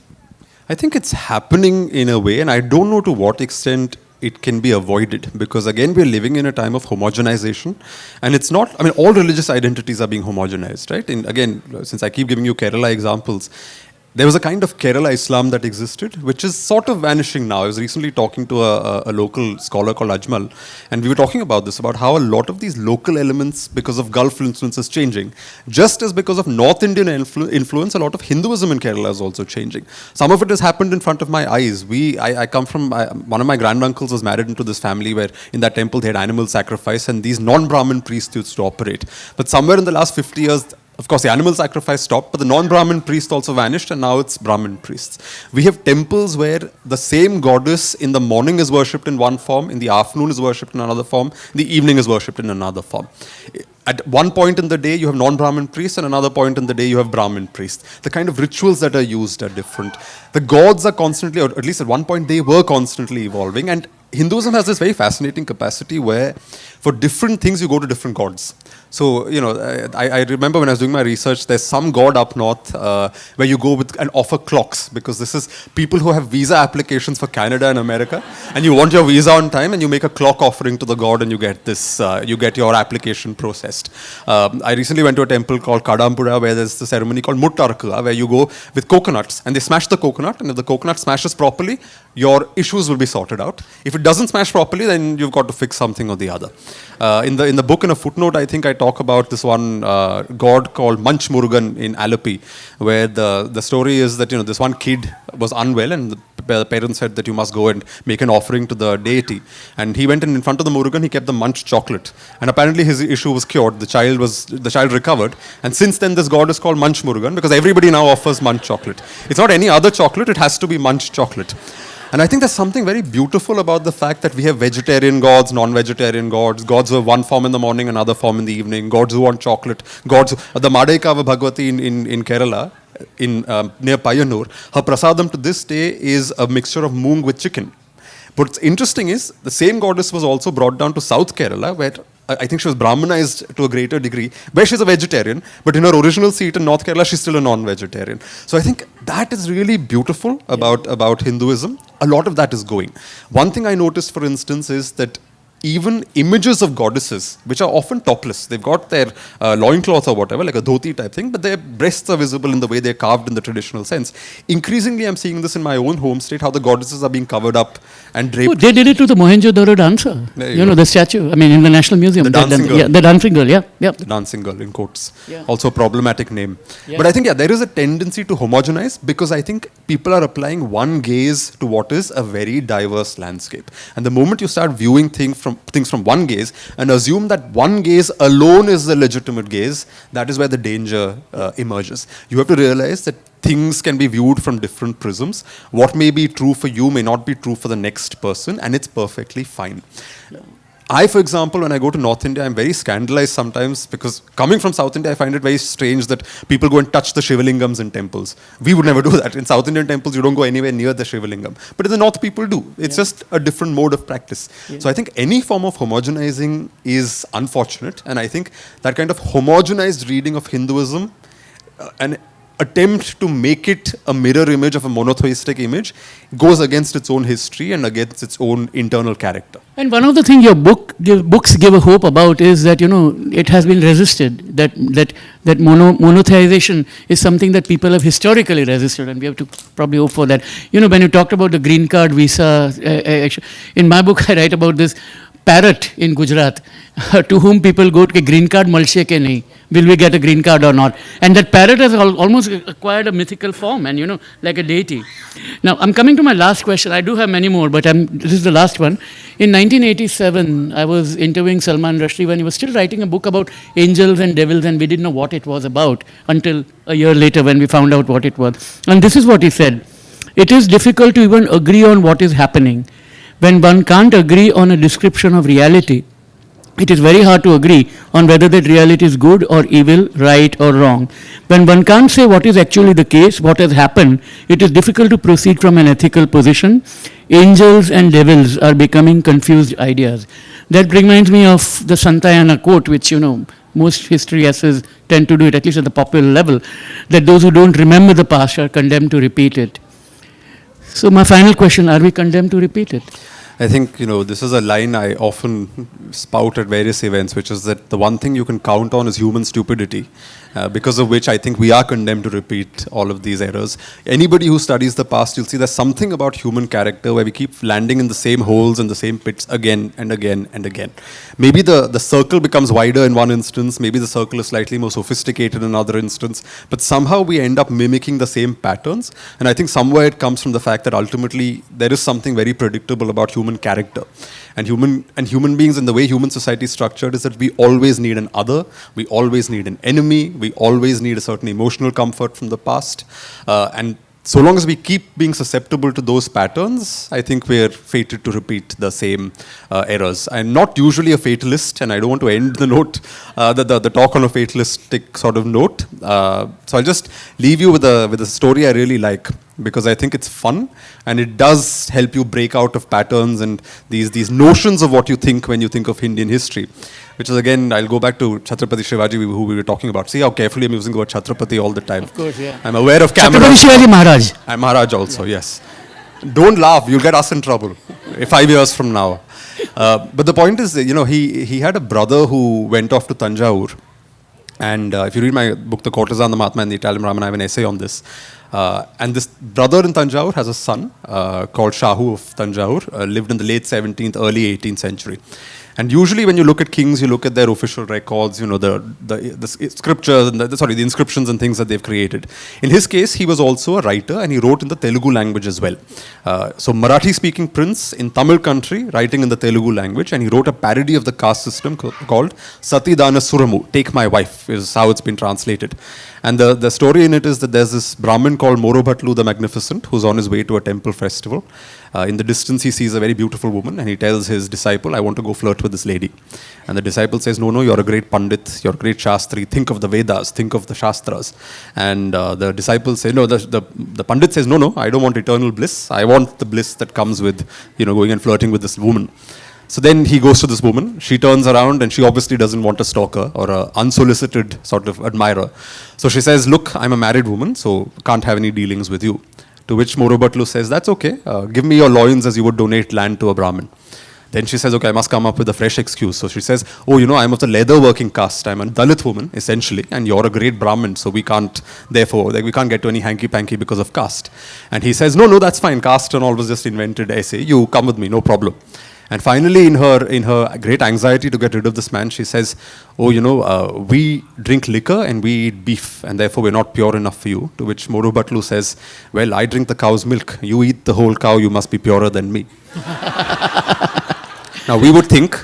I think it's happening in a way, and I don't know to what extent it can be avoided, because again, we're living in a time of homogenization, and it's not, I mean, all religious identities are being homogenized, right? And again, since I keep giving you Kerala examples, there was a kind of Kerala Islam that existed, which is sort of vanishing now. I was recently talking to a local scholar called Ajmal, and we were talking about this, about how a lot of these local elements, because of Gulf influence, is changing. Just as because of North Indian influence, a lot of Hinduism in Kerala is also changing. Some of it has happened in front of my eyes. I come from, one of my granduncles was married into this family where in that temple they had animal sacrifice, and these non-Brahmin priests used to operate. But somewhere in the last 50 years, of course, the animal sacrifice stopped, but the non-Brahmin priest also vanished, and now it's Brahmin priests. We have temples where the same goddess in the morning is worshipped in one form, in the afternoon is worshipped in another form, in the evening is worshipped in another form. At one point in the day, you have non-Brahmin priests, and another point in the day, you have Brahmin priests. The kind of rituals that are used are different. The gods are constantly, or at least at one point, they were constantly evolving, and Hinduism has this very fascinating capacity where for different things you go to different gods. So, you know, I remember when I was doing my research, there's some god up north where you go with and offer clocks, because this is people who have visa applications for Canada and America, and you want your visa on time, and you make a clock offering to the god, and you get this, you get your application processed. I recently went to a temple called Kadampura where there's the ceremony called Muttarkula, where you go with coconuts, and they smash the coconut, and if the coconut smashes properly, your issues will be sorted out. If it doesn't smash properly, then you've got to fix something or the other. In the book, in a footnote, I think I talk about this one god called Manch Murugan in Alleppey, where the story is that, you know, this one kid was unwell, and the parents said that you must go and make an offering to the deity. And he went in front of the Murugan, he kept the Munch chocolate, and apparently his issue was cured. The child recovered, and since then this god is called Manch Murugan, because everybody now offers Munch chocolate. It's not any other chocolate; it has to be Munch chocolate. And I think there's something very beautiful about the fact that we have vegetarian gods, non-vegetarian gods, gods who have one form in the morning, another form in the evening, gods who want chocolate, gods who, the Madaikava Bhagavati in Kerala, near Payanur, her prasadam to this day is a mixture of moong with chicken. But what's interesting is, the same goddess was also brought down to South Kerala, where I think she was Brahmanized to a greater degree, where she's a vegetarian, but in her original seat in North Kerala, she's still a non-vegetarian. So I think that is really beautiful about Hinduism. A lot of that is going. One thing I noticed, for instance, is that even images of goddesses, which are often topless, they've got their loincloth or whatever, like a dhoti type thing, but their breasts are visible in the way they're carved in the traditional sense. Increasingly, I'm seeing this in my own home state, how the goddesses are being covered up and draped. Oh, they did it to the Mohenjo-daro dancer. You know, the statue, I mean, in the National Museum. The dancing girl. Yeah, the dancing girl, yeah. The dancing girl, in quotes. Yeah. Also a problematic name. Yeah. But I think, there is a tendency to homogenize, because I think people are applying one gaze to what is a very diverse landscape. And the moment you start viewing things from one gaze and assume that one gaze alone is the legitimate gaze, that is where the danger emerges. You have to realize that things can be viewed from different prisms. What may be true for you may not be true for the next person, and it's perfectly fine. I, for example, when I go to North India, I'm very scandalized sometimes, because coming from South India, I find it very strange that people go and touch the Shivalingams in temples. We would never do that. In South Indian temples, you don't go anywhere near the Shivalingam. But in the North, people do. It's just a different mode of practice. Yeah. So I think any form of homogenizing is unfortunate. And I think that kind of homogenized reading of Hinduism, an attempt to make it a mirror image of a monotheistic image, goes against its own history and against its own internal character. And one of the things your books give a hope about is that, you know, it has been resisted, that monotheization is something that people have historically resisted, and we have to probably hope for that. You know, when you talked about the green card visa, in my book I write about this parrot in Gujarat, to whom people go to green card malshe ke nahi, will we get a green card or not? And that parrot has almost acquired a mythical form, and, you know, like a deity. Now, I'm coming to my last question. I do have many more, but this is the last one. In 1987, I was interviewing Salman Rushdie when he was still writing a book about angels and devils, and we didn't know what it was about until a year later when we found out what it was. And this is what he said: "It is difficult to even agree on what is happening. When one can't agree on a description of reality, it is very hard to agree on whether that reality is good or evil, right or wrong. When one can't say what is actually the case, what has happened, it is difficult to proceed from an ethical position. Angels and devils are becoming confused ideas. That reminds me of the Santayana quote, which, most history essays tend to do it, at least at the popular level, that those who don't remember the past are condemned to repeat it. So my final question, are we condemned to repeat it? I think, this is a line I often spout at various events, which is that the one thing you can count on is human stupidity, because of which I think we are condemned to repeat all of these errors. Anybody who studies the past, you'll see there's something about human character where we keep landing in the same holes and the same pits again and again and again. Maybe the circle becomes wider in one instance, maybe the circle is slightly more sophisticated in another instance, but somehow we end up mimicking the same patterns. And I think somewhere it comes from the fact that ultimately there is something very predictable about human character. And human beings, and the way human society is structured, is that we always need an other, we always need an enemy, we always need a certain emotional comfort from the past. And so long as we keep being susceptible to those patterns, I think we're fated to repeat the same errors. I'm not usually a fatalist, and I don't want to end the note, the talk on a fatalistic sort of note. So I'll just leave you with a story I really like, because I think it's fun, and it does help you break out of patterns and these notions of what you think when you think of Indian history. Which is, again, I'll go back to Chhatrapati Shivaji, who we were talking about. See how carefully I'm using the word Chhatrapati all the time. Of course, yeah. I'm aware of camera. Chhatrapati Shivaji Maharaj. I'm Maharaj also, yes. Don't laugh, you'll get us in trouble 5 years from now. But the point is, he had a brother who went off to Tanjore. And if you read my book, The Courtesan, the Mahatma and the Italian Brahmin, I have an essay on this. And this brother in Tanjore has a son called Shahu of Tanjore, lived in the late 17th, early 18th century. And usually when you look at kings, you look at their official records, the scriptures, and the inscriptions and things that they've created. In his case, he was also a writer, and he wrote in the Telugu language as well. So Marathi-speaking prince in Tamil country, writing in the Telugu language, and he wrote a parody of the caste system called Sati Dana Suramu, Take My Wife, is how it's been translated. And the story in it is that there's this Brahmin called Morobhatlu the Magnificent, who's on his way to a temple festival. In the distance, he sees a very beautiful woman, and he tells his disciple, I want to go flirt with this lady. And the disciple says, no, you're a great Pandit, you're a great Shastri, think of the Vedas, think of the Shastras. And the disciple says, the Pandit says, no, I don't want eternal bliss, I want the bliss that comes with, going and flirting with this woman. So then he goes to this woman, she turns around, and she obviously doesn't want a stalker or an unsolicited sort of admirer. So she says, look, I'm a married woman, so can't have any dealings with you. To which Morobhatlu says, that's okay, give me your loins as you would donate land to a Brahmin. Then she says, okay, I must come up with a fresh excuse. So she says, I'm of the leather working caste, I'm a Dalit woman, essentially, and you're a great Brahmin, so we can't get to any hanky-panky because of caste. And he says, no, that's fine, caste and all was just invented essay, you come with me, no problem. And finally, in her great anxiety to get rid of this man, she says, we drink liquor and we eat beef, and therefore we're not pure enough for you. To which Morobhatlu says, well, I drink the cow's milk. You eat the whole cow, you must be purer than me. Now, we would think,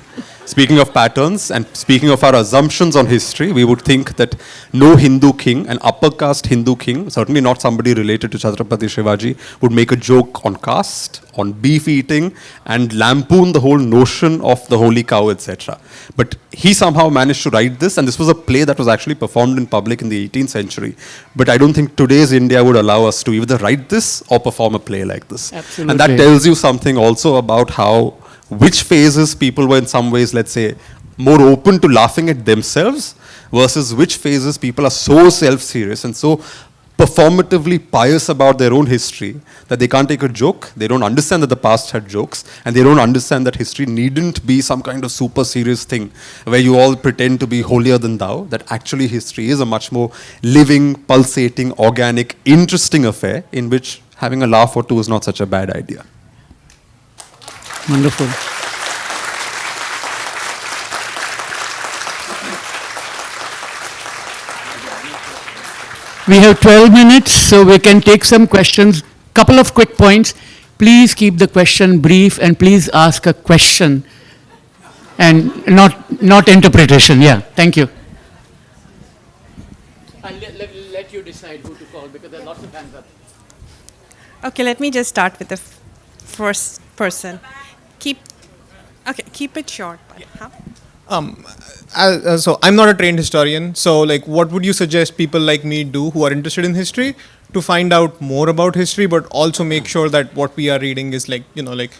speaking of patterns and speaking of our assumptions on history, we would think that no Hindu king, an upper caste Hindu king, certainly not somebody related to Chhatrapati Shivaji, would make a joke on caste, on beef eating, and lampoon the whole notion of the holy cow, etc. But he somehow managed to write this, and this was a play that was actually performed in public in the 18th century. But I don't think today's India would allow us to either write this or perform a play like this. Absolutely. And that tells you something also about which phases people were in some ways, let's say, more open to laughing at themselves versus which phases people are so self-serious and so performatively pious about their own history that they can't take a joke, they don't understand that the past had jokes, and they don't understand that history needn't be some kind of super serious thing where you all pretend to be holier than thou, that actually history is a much more living, pulsating, organic, interesting affair in which having a laugh or two is not such a bad idea. Wonderful. We have 12 minutes, so we can take some questions. Couple of quick points. Please keep the question brief, and please ask a question and not interpretation. Yeah, thank you. I'll let you decide who to call because there are lots of hands up. Okay, let me just start with the first person. Keep it short. But, So I'm not a trained historian. So like, what would you suggest people like me do who are interested in history to find out more about history, but also make sure that what we are reading is like, like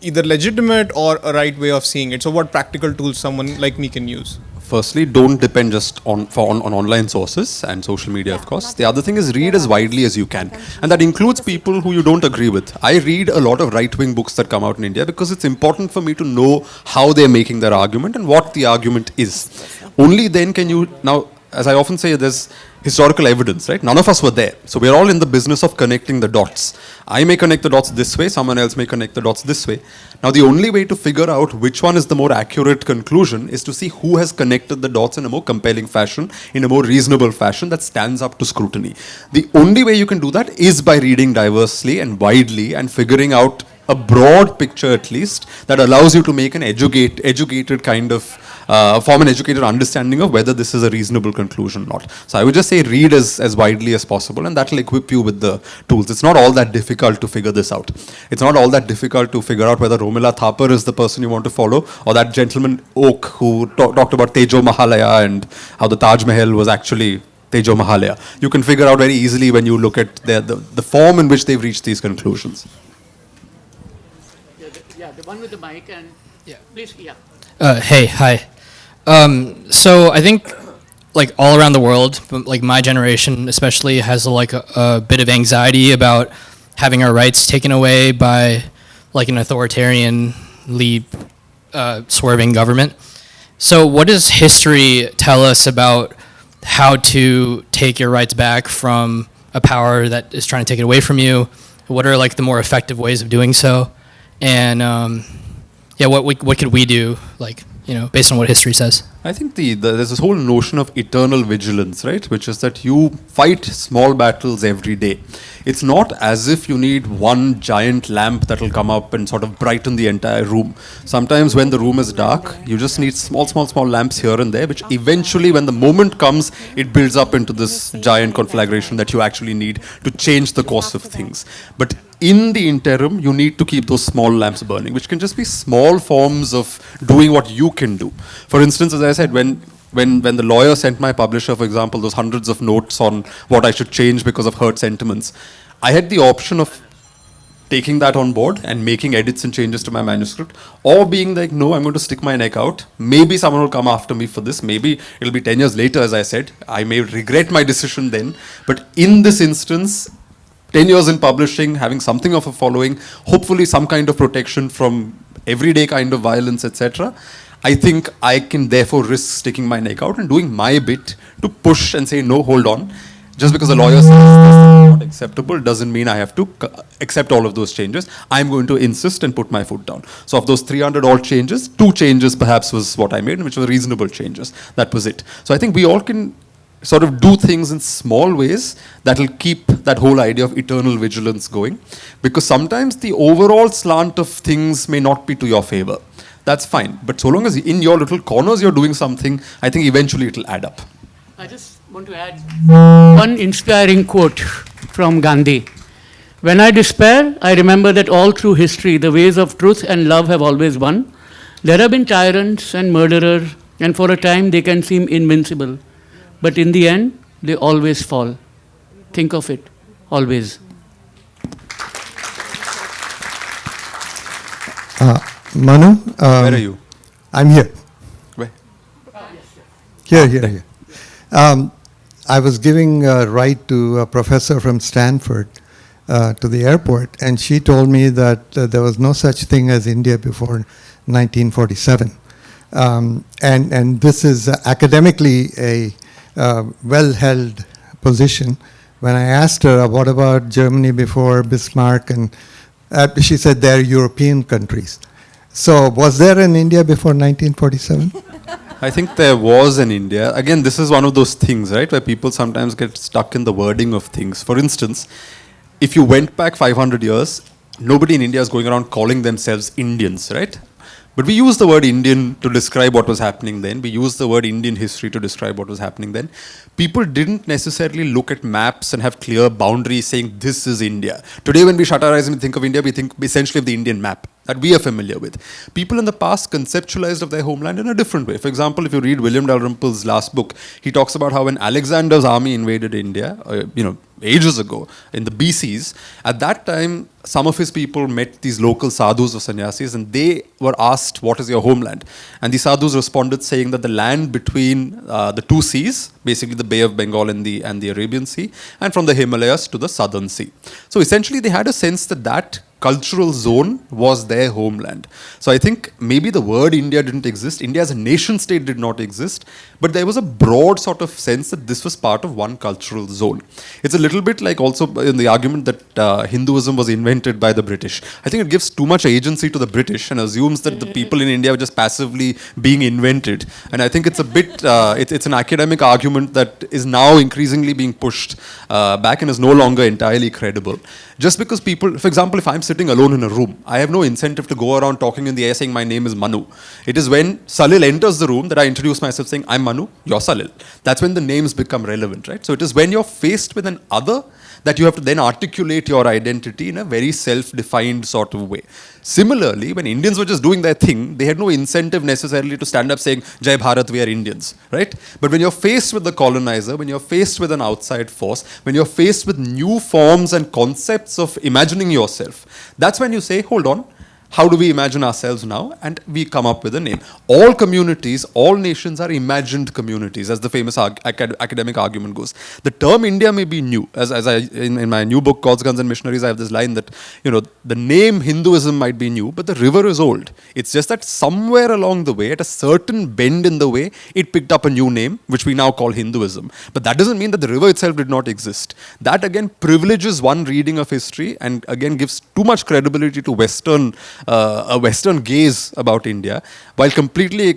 either legitimate or a right way of seeing it? So what practical tools someone like me can use? Firstly, don't depend just on online sources and social media, of course. The other thing is read as widely as you can. And that includes people who you don't agree with. I read a lot of right-wing books that come out in India because it's important for me to know how they're making their argument and what the argument is. Only then can you, now, as I often say, there's historical evidence, right? None of us were there. So we're all in the business of connecting the dots. I may connect the dots this way, someone else may connect the dots this way. Now the only way to figure out which one is the more accurate conclusion is to see who has connected the dots in a more compelling fashion, in a more reasonable fashion that stands up to scrutiny. The only way you can do that is by reading diversely and widely and figuring out a broad picture at least that allows you to make an educated kind of form an educated understanding of whether this is a reasonable conclusion or not. So I would just say read as widely as possible, and that will equip you with the tools. It's not all that difficult to figure this out. It's not all that difficult to figure out whether Romila Thapar is the person you want to follow, or that gentleman Oak who talked about Tejo Mahalaya and how the Taj Mahal was actually Tejo Mahalaya. You can figure out very easily when you look at the form in which they've reached these conclusions. Yeah, the one with the mic and please, Hey, hi. So I think like all around the world, but like my generation especially has like a bit of anxiety about having our rights taken away by like an authoritarianly swerving government. So what does history tell us about how to take your rights back from a power that is trying to take it away from you? What are like the more effective ways of doing so? And what could we do, like, based on what history says? I think there's this whole notion of eternal vigilance, right? Which is that you fight small battles every day. It's not as if you need one giant lamp that will come up and sort of brighten the entire room. Sometimes when the room is dark, you just need small lamps here and there, which eventually, when the moment comes, it builds up into this giant conflagration that you actually need to change the course of things. But in the interim, you need to keep those small lamps burning, which can just be small forms of doing what you can do. For instance, as I said, when the lawyer sent my publisher, for example, those hundreds of notes on what I should change because of hurt sentiments, I had the option of taking that on board and making edits and changes to my manuscript, or being like, no, I'm going to stick my neck out. Maybe someone will come after me for this. Maybe it'll be 10 years later, as I said. I may regret my decision then. But in this instance, 10 years in publishing, having something of a following, hopefully some kind of protection from everyday kind of violence, etc., I think I can therefore risk sticking my neck out and doing my bit to push and say, no, hold on. Just because a lawyer says this is not acceptable doesn't mean I have to accept all of those changes. I'm going to insist and put my foot down. So of those 300 odd changes, 2 changes perhaps was what I made, which were reasonable changes. That was it. So I think we all can sort of do things in small ways that will keep that whole idea of eternal vigilance going. Because sometimes the overall slant of things may not be to your favor. That's fine. But so long as in your little corners you're doing something, I think eventually it'll add up. I just want to add one inspiring quote from Gandhi. When I despair, I remember that all through history, the ways of truth and love have always won. There have been tyrants and murderers, and for a time they can seem invincible. But in the end, they always fall. Think of it, always. Manu? Where are you? I'm here. Where? Here. I was giving a ride to a professor from Stanford to the airport, and she told me that there was no such thing as India before 1947. And this is academically a well-held position. When I asked her, what about Germany before Bismarck? And she said they're European countries. So was there an India before 1947? I think there was an India. Again, this is one of those things, right, where people sometimes get stuck in the wording of things. For instance, if you went back 500 years, nobody in India is going around calling themselves Indians, right? But we use the word Indian to describe what was happening then. We use the word Indian history to describe what was happening then. People didn't necessarily look at maps and have clear boundaries saying this is India. Today when we shut our eyes and think of India, we think essentially of the Indian map. that we are familiar with. People in the past conceptualized of their homeland in a different way. For example, if you read William Dalrymple's last book, he talks about how when Alexander's army invaded India, ages ago, in the BCs, at that time, some of his people met these local sadhus or sannyasis, and they were asked, what is your homeland? And the sadhus responded saying that the land between the two seas, basically the Bay of Bengal and the Arabian Sea, and from the Himalayas to the southern sea. So essentially they had a sense that that cultural zone was their homeland. So I think maybe the word India didn't exist. India as a nation state did not exist. But there was a broad sort of sense that this was part of one cultural zone. It's a little bit like also in the argument that Hinduism was invented by the British. I think it gives too much agency to the British and assumes that the people in India were just passively being invented. And I think it's a bit, it's an academic argument that is now increasingly being pushed back and is no longer entirely credible. Just because people, for example, if I'm sitting alone in a room, I have no incentive to go around talking in the air saying my name is Manu. It is when Salil enters the room that I introduce myself saying I'm Manu, you're Salil. That's when the names become relevant, right? So it is when you're faced with an other that you have to then articulate your identity in a very self-defined sort of way. Similarly, when Indians were just doing their thing, they had no incentive necessarily to stand up saying, Jai Bharat, we are Indians, right? But when you're faced with the colonizer, when you're faced with an outside force, when you're faced with new forms and concepts of imagining yourself, that's when you say, hold on, how do we imagine ourselves now? And we come up with a name. All communities, all nations are imagined communities, as the famous academic argument goes. The term India may be new. As I in my new book, Gods, Guns and Missionaries, I have this line that, the name Hinduism might be new, but the river is old. It's just that somewhere along the way, at a certain bend in the way, it picked up a new name, which we now call Hinduism. But that doesn't mean that the river itself did not exist. That again privileges one reading of history and again gives too much credibility to a Western gaze about India, while completely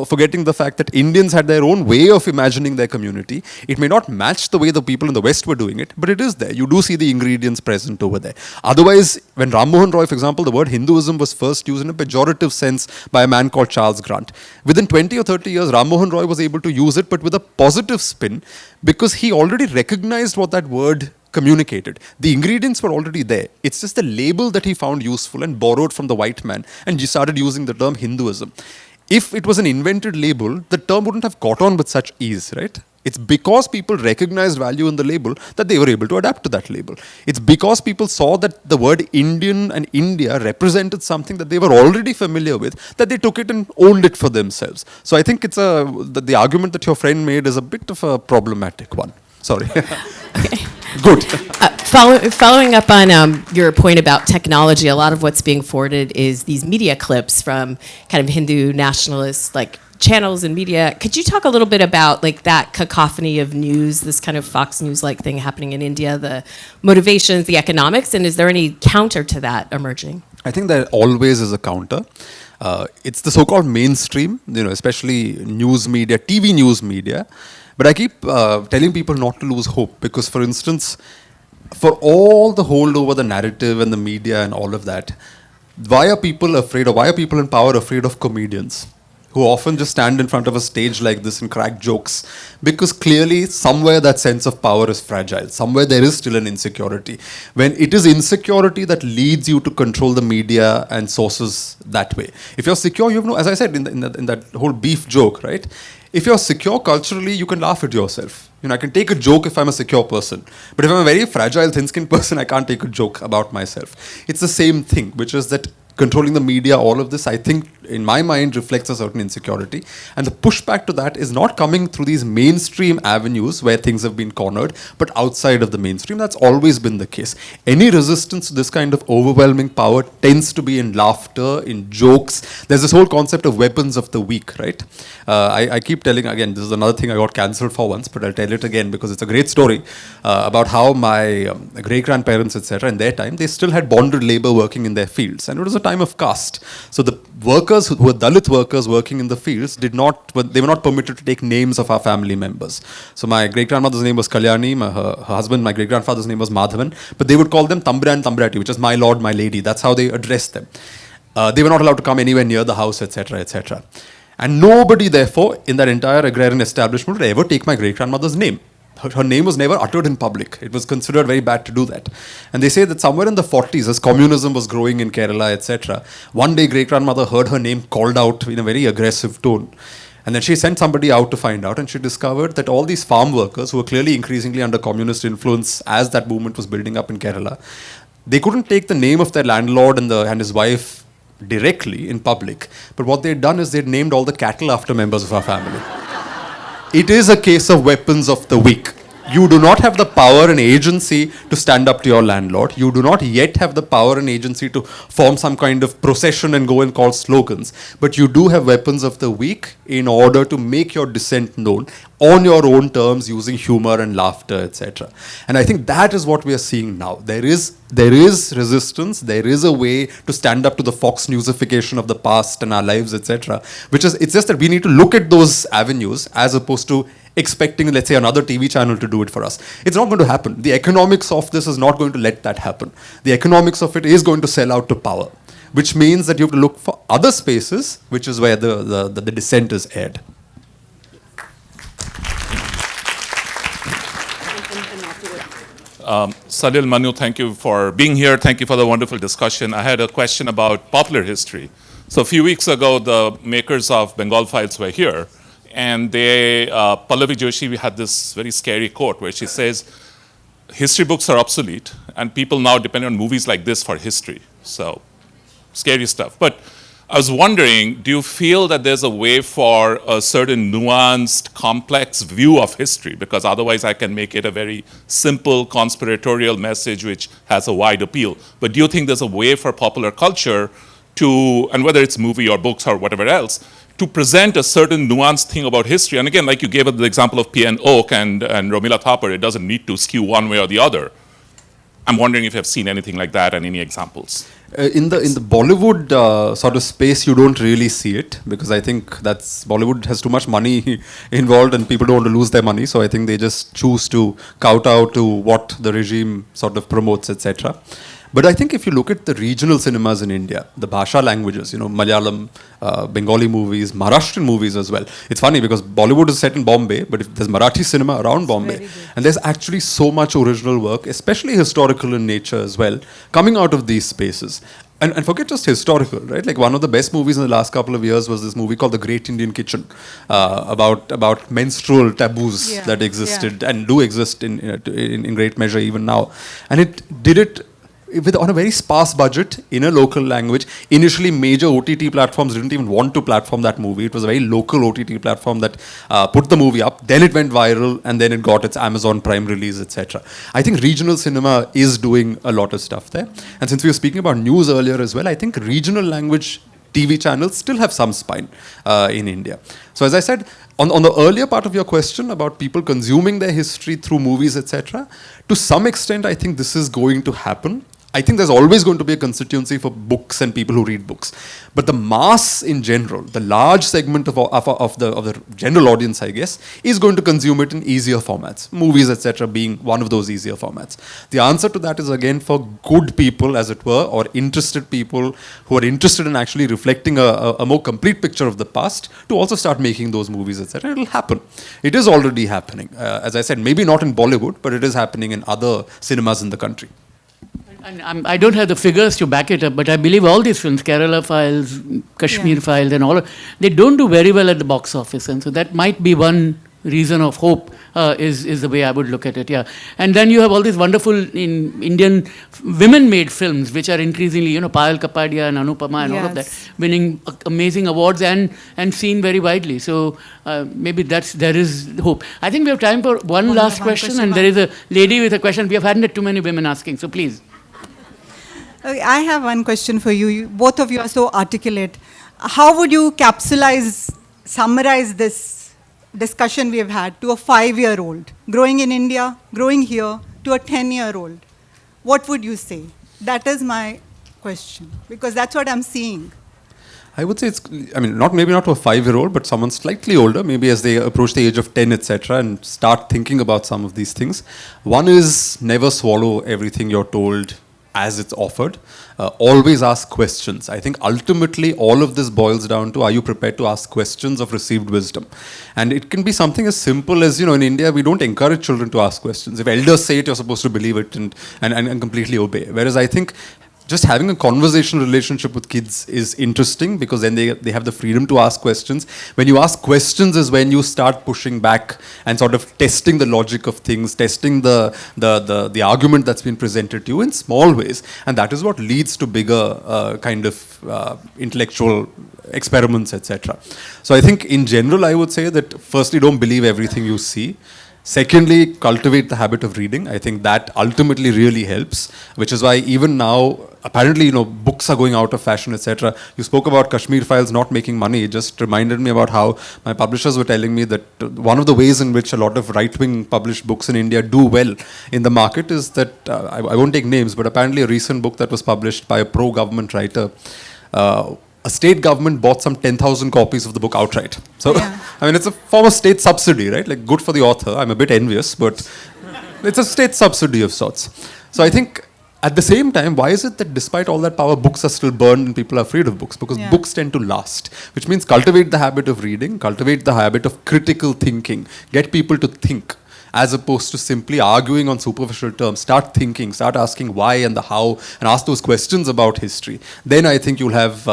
forgetting the fact that Indians had their own way of imagining their community. It may not match the way the people in the West were doing it, but it is there. You do see the ingredients present over there. Otherwise, when Ram Mohan Roy, for example, the word Hinduism was first used in a pejorative sense by a man called Charles Grant. Within 20 or 30 years, Ram Mohan Roy was able to use it, but with a positive spin, because he already recognized what that word communicated. The ingredients were already there. It's just the label that he found useful and borrowed from the white man, and he started using the term Hinduism. If it was an invented label, the term wouldn't have caught on with such ease, right? It's because people recognized value in the label that they were able to adapt to that label. It's because people saw that the word Indian and India represented something that they were already familiar with, that they took it and owned it for themselves. So I think it's the argument that your friend made is a bit of a problematic one. Sorry. Good. Following up on your point about technology, a lot of what's being forwarded is these media clips from kind of Hindu nationalist channels and media. Could you talk a little bit about that cacophony of news, this kind of Fox News-like thing happening in India, the motivations, the economics, and is there any counter to that emerging? I think there always is a counter. It's the so-called mainstream, especially news media, TV news media. But I keep telling people not to lose hope because, for instance, for all the hold over the narrative and the media and all of that, why are people afraid, or why are people in power afraid of comedians who often just stand in front of a stage like this and crack jokes? Because clearly somewhere that sense of power is fragile. Somewhere there is still an insecurity. When it is insecurity that leads you to control the media and sources that way. If you're secure, you have no, as I said in that whole beef joke, right? If you're secure culturally, you can laugh at yourself. I can take a joke if I'm a secure person. But if I'm a very fragile, thin-skinned person, I can't take a joke about myself. It's the same thing, which is that controlling the media, all of this, I think, in my mind, reflects a certain insecurity. And the pushback to that is not coming through these mainstream avenues where things have been cornered, but outside of the mainstream. That's always been the case. Any resistance to this kind of overwhelming power tends to be in laughter, in jokes. There's this whole concept of weapons of the weak, right? I keep telling, again, this is another thing I got cancelled for once, but I'll tell it again because it's a great story about how my great-grandparents, etc., in their time, they still had bonded labor working in their fields. And it was a time of caste. So the workers who were Dalit workers working in the fields they were not permitted to take names of our family members. So my great-grandmother's name was Kalyani, her husband, my great-grandfather's name was Madhavan, but they would call them Tambra and Tambrati, which is my lord, my lady. That's how they addressed them. They were not allowed to come anywhere near the house, etc., etc. And nobody, therefore, in that entire agrarian establishment would ever take my great-grandmother's name. her name was never uttered in public. It was considered very bad to do that. And they say that somewhere in the 40s, as communism was growing in Kerala, etc., one day great-grandmother heard her name called out in a very aggressive tone. And then she sent somebody out to find out, and she discovered that all these farm workers, who were clearly increasingly under communist influence as that movement was building up in Kerala, they couldn't take the name of their landlord and his wife directly in public. But what they'd done is they'd named all the cattle after members of our family. It is a case of weapons of the weak. You do not have the power and agency to stand up to your landlord. You do not yet have the power and agency to form some kind of procession and go and call slogans. But you do have weapons of the weak in order to make your dissent known on your own terms, using humor and laughter, etc. And I think that is what we are seeing now. There is resistance. There is a way to stand up to the Fox newsification of the past and our lives, etc. It's just that we need to look at those avenues as opposed to expecting, let's say, another TV channel to do it for us. It's not going to happen. The economics of this is not going to let that happen. The economics of it is going to sell out to power, which means that you have to look for other spaces, which is where the dissent is aired. Salil, Manu, thank you for being here. Thank you for the wonderful discussion. I had a question about popular history. So a few weeks ago, the makers of Bengal Files were here. And Pallavi Joshi had this very scary quote where she says, history books are obsolete, and people now depend on movies like this for history. So, scary stuff. But I was wondering, do you feel that there's a way for a certain nuanced, complex view of history? Because otherwise I can make it a very simple, conspiratorial message which has a wide appeal. But do you think there's a way for popular culture to, and whether it's movie or books or whatever else, to present a certain nuanced thing about history? And again, like you gave us the example of P.N. Oak and Romila Thapar, it doesn't need to skew one way or the other. I'm wondering if you have seen anything like that and any examples. In the Bollywood sort of space, you don't really see it, because I think Bollywood has too much money involved and people don't want to lose their money. So I think they just choose to kowtow to what the regime sort of promotes, etc. But I think if you look at the regional cinemas in India, the Bhasha languages, Malayalam, Bengali movies, Maharashtrian movies as well. It's funny because Bollywood is set in Bombay, but there's Marathi cinema around Bombay. And there's actually so much original work, especially historical in nature as well, coming out of these spaces. And forget just historical, right? Like one of the best movies in the last couple of years was this movie called The Great Indian Kitchen, about menstrual taboos that existed and do exist in great measure even now. And it did it on a very sparse budget in a local language. Initially, major OTT platforms didn't even want to platform that movie. It was a very local OTT platform that put the movie up. Then it went viral, and then it got its Amazon Prime release, etc. I think regional cinema is doing a lot of stuff there. And since we were speaking about news earlier as well, I think regional language TV channels still have some spine in India. So as I said, on the earlier part of your question about people consuming their history through movies, etc., to some extent, I think this is going to happen. I think there's always going to be a constituency for books and people who read books. But the mass in general, the large segment of the general audience, I guess, is going to consume it in easier formats. Movies, etc., being one of those easier formats. The answer to that is, again, for good people, as it were, or interested people who are interested in actually reflecting a more complete picture of the past, to also start making those movies, etc. It'll happen. It is already happening. As I said, maybe not in Bollywood, but it is happening in other cinemas in the country. And I don't have the figures to back it up, but I believe all these films, Kerala Files, Kashmir Files, and all, they don't do very well at the box office. And so that might be one reason of hope, is the way I would look at it, And then you have all these wonderful Indian women-made films, which are increasingly, Payal Kapadia and Anupama and all of that, winning amazing awards and seen very widely. So maybe there is hope. I think we have time for one last question, and there is a lady with a question. We have had too many women asking, so please. Okay, I have one question for you. Both of you are so articulate. How would you summarize this discussion we have had to a 5-year-old, growing in India, growing here, to a 10-year-old? What would you say? That is my question, because that's what I'm seeing. I would say maybe not to a 5-year-old, but someone slightly older, maybe as they approach the age of 10, etc., and start thinking about some of these things. One is, never swallow everything you're told as it's offered. Always ask questions. I think ultimately all of this boils down to, are you prepared to ask questions of received wisdom? And it can be something as simple as, in India, we don't encourage children to ask questions. If elders say it, you're supposed to believe it and completely obey. Whereas I think just having a conversational relationship with kids is interesting, because then they have the freedom to ask questions. When you ask questions is when you start pushing back and sort of testing the logic of things, testing the argument that's been presented to you in small ways. And that is what leads to bigger kind of intellectual experiments, etc. So I think in general, I would say that firstly, don't believe everything you see. Secondly, cultivate the habit of reading. I think that ultimately really helps, which is why even now, apparently, books are going out of fashion, etc. You spoke about Kashmir Files not making money. It just reminded me about how my publishers were telling me that one of the ways in which a lot of right-wing published books in India do well in the market is that, I won't take names, but apparently a recent book that was published by a pro-government writer, a state government bought some 10,000 copies of the book outright. So, yeah. I mean, it's a form of state subsidy, right? Like, good for the author. I'm a bit envious, but it's a state subsidy of sorts. So I think, at the same time, why is it that despite all that power, books are still burned and people are afraid of books? Because books tend to last, which means cultivate the habit of reading, cultivate the habit of critical thinking, get people to think, as opposed to simply arguing on superficial terms. Start thinking, start asking why and the how, and ask those questions about history. Then I think you'll have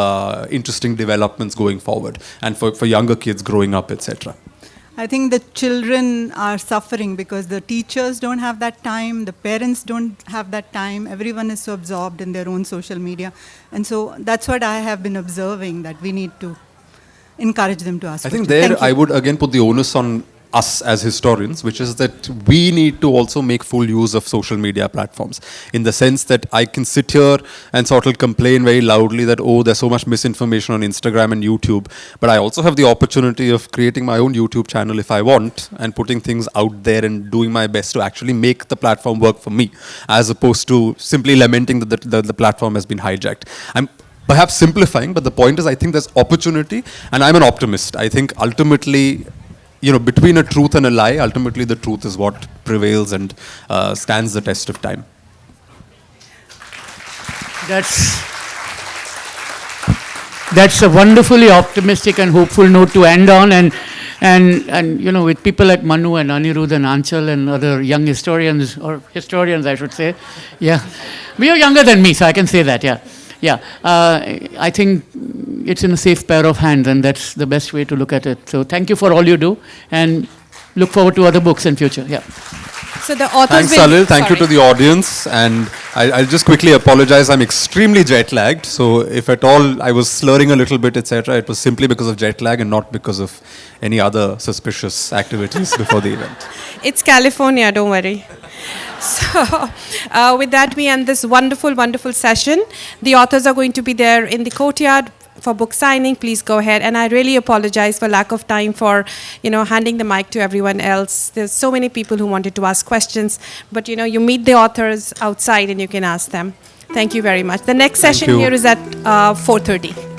interesting developments going forward, and for younger kids growing up, etc. I think the children are suffering because the teachers don't have that time, the parents don't have that time, everyone is so absorbed in their own social media. And so that's what I have been observing, that we need to encourage them to ask I think questions. there I would again put the onus on us as historians, which is that we need to also make full use of social media platforms, in the sense that I can sit here and sort of complain very loudly that, oh, there's so much misinformation on Instagram and YouTube, but I also have the opportunity of creating my own YouTube channel if I want, and putting things out there and doing my best to actually make the platform work for me, as opposed to simply lamenting that the platform has been hijacked. I'm perhaps simplifying, but the point is I think there's opportunity, and I'm an optimist. I think ultimately, between a truth and a lie, ultimately the truth is what prevails and stands the test of time. That's a wonderfully optimistic and hopeful note to end on, and with people like Manu and Anirudh and Anchal and other young historians, or historians I should say, yeah, you're younger than me, so I can say that, yeah. Yeah, I think it's in a safe pair of hands, and that's the best way to look at it. So thank you for all you do, and look forward to other books in future. Yeah. So the authors Thanks, Salil. Thank you to the audience. And I'll just quickly apologize. I'm extremely jet lagged. So if at all I was slurring a little bit, etc., it was simply because of jet lag and not because of any other suspicious activities before the event. It's California, don't worry. So, with that, we end this wonderful, wonderful session. The authors are going to be there in the courtyard for book signing. Please go ahead. And I really apologize for lack of time for, handing the mic to everyone else. There's so many people who wanted to ask questions, but you meet the authors outside and you can ask them. Thank you very much. The next session here is at 4:30.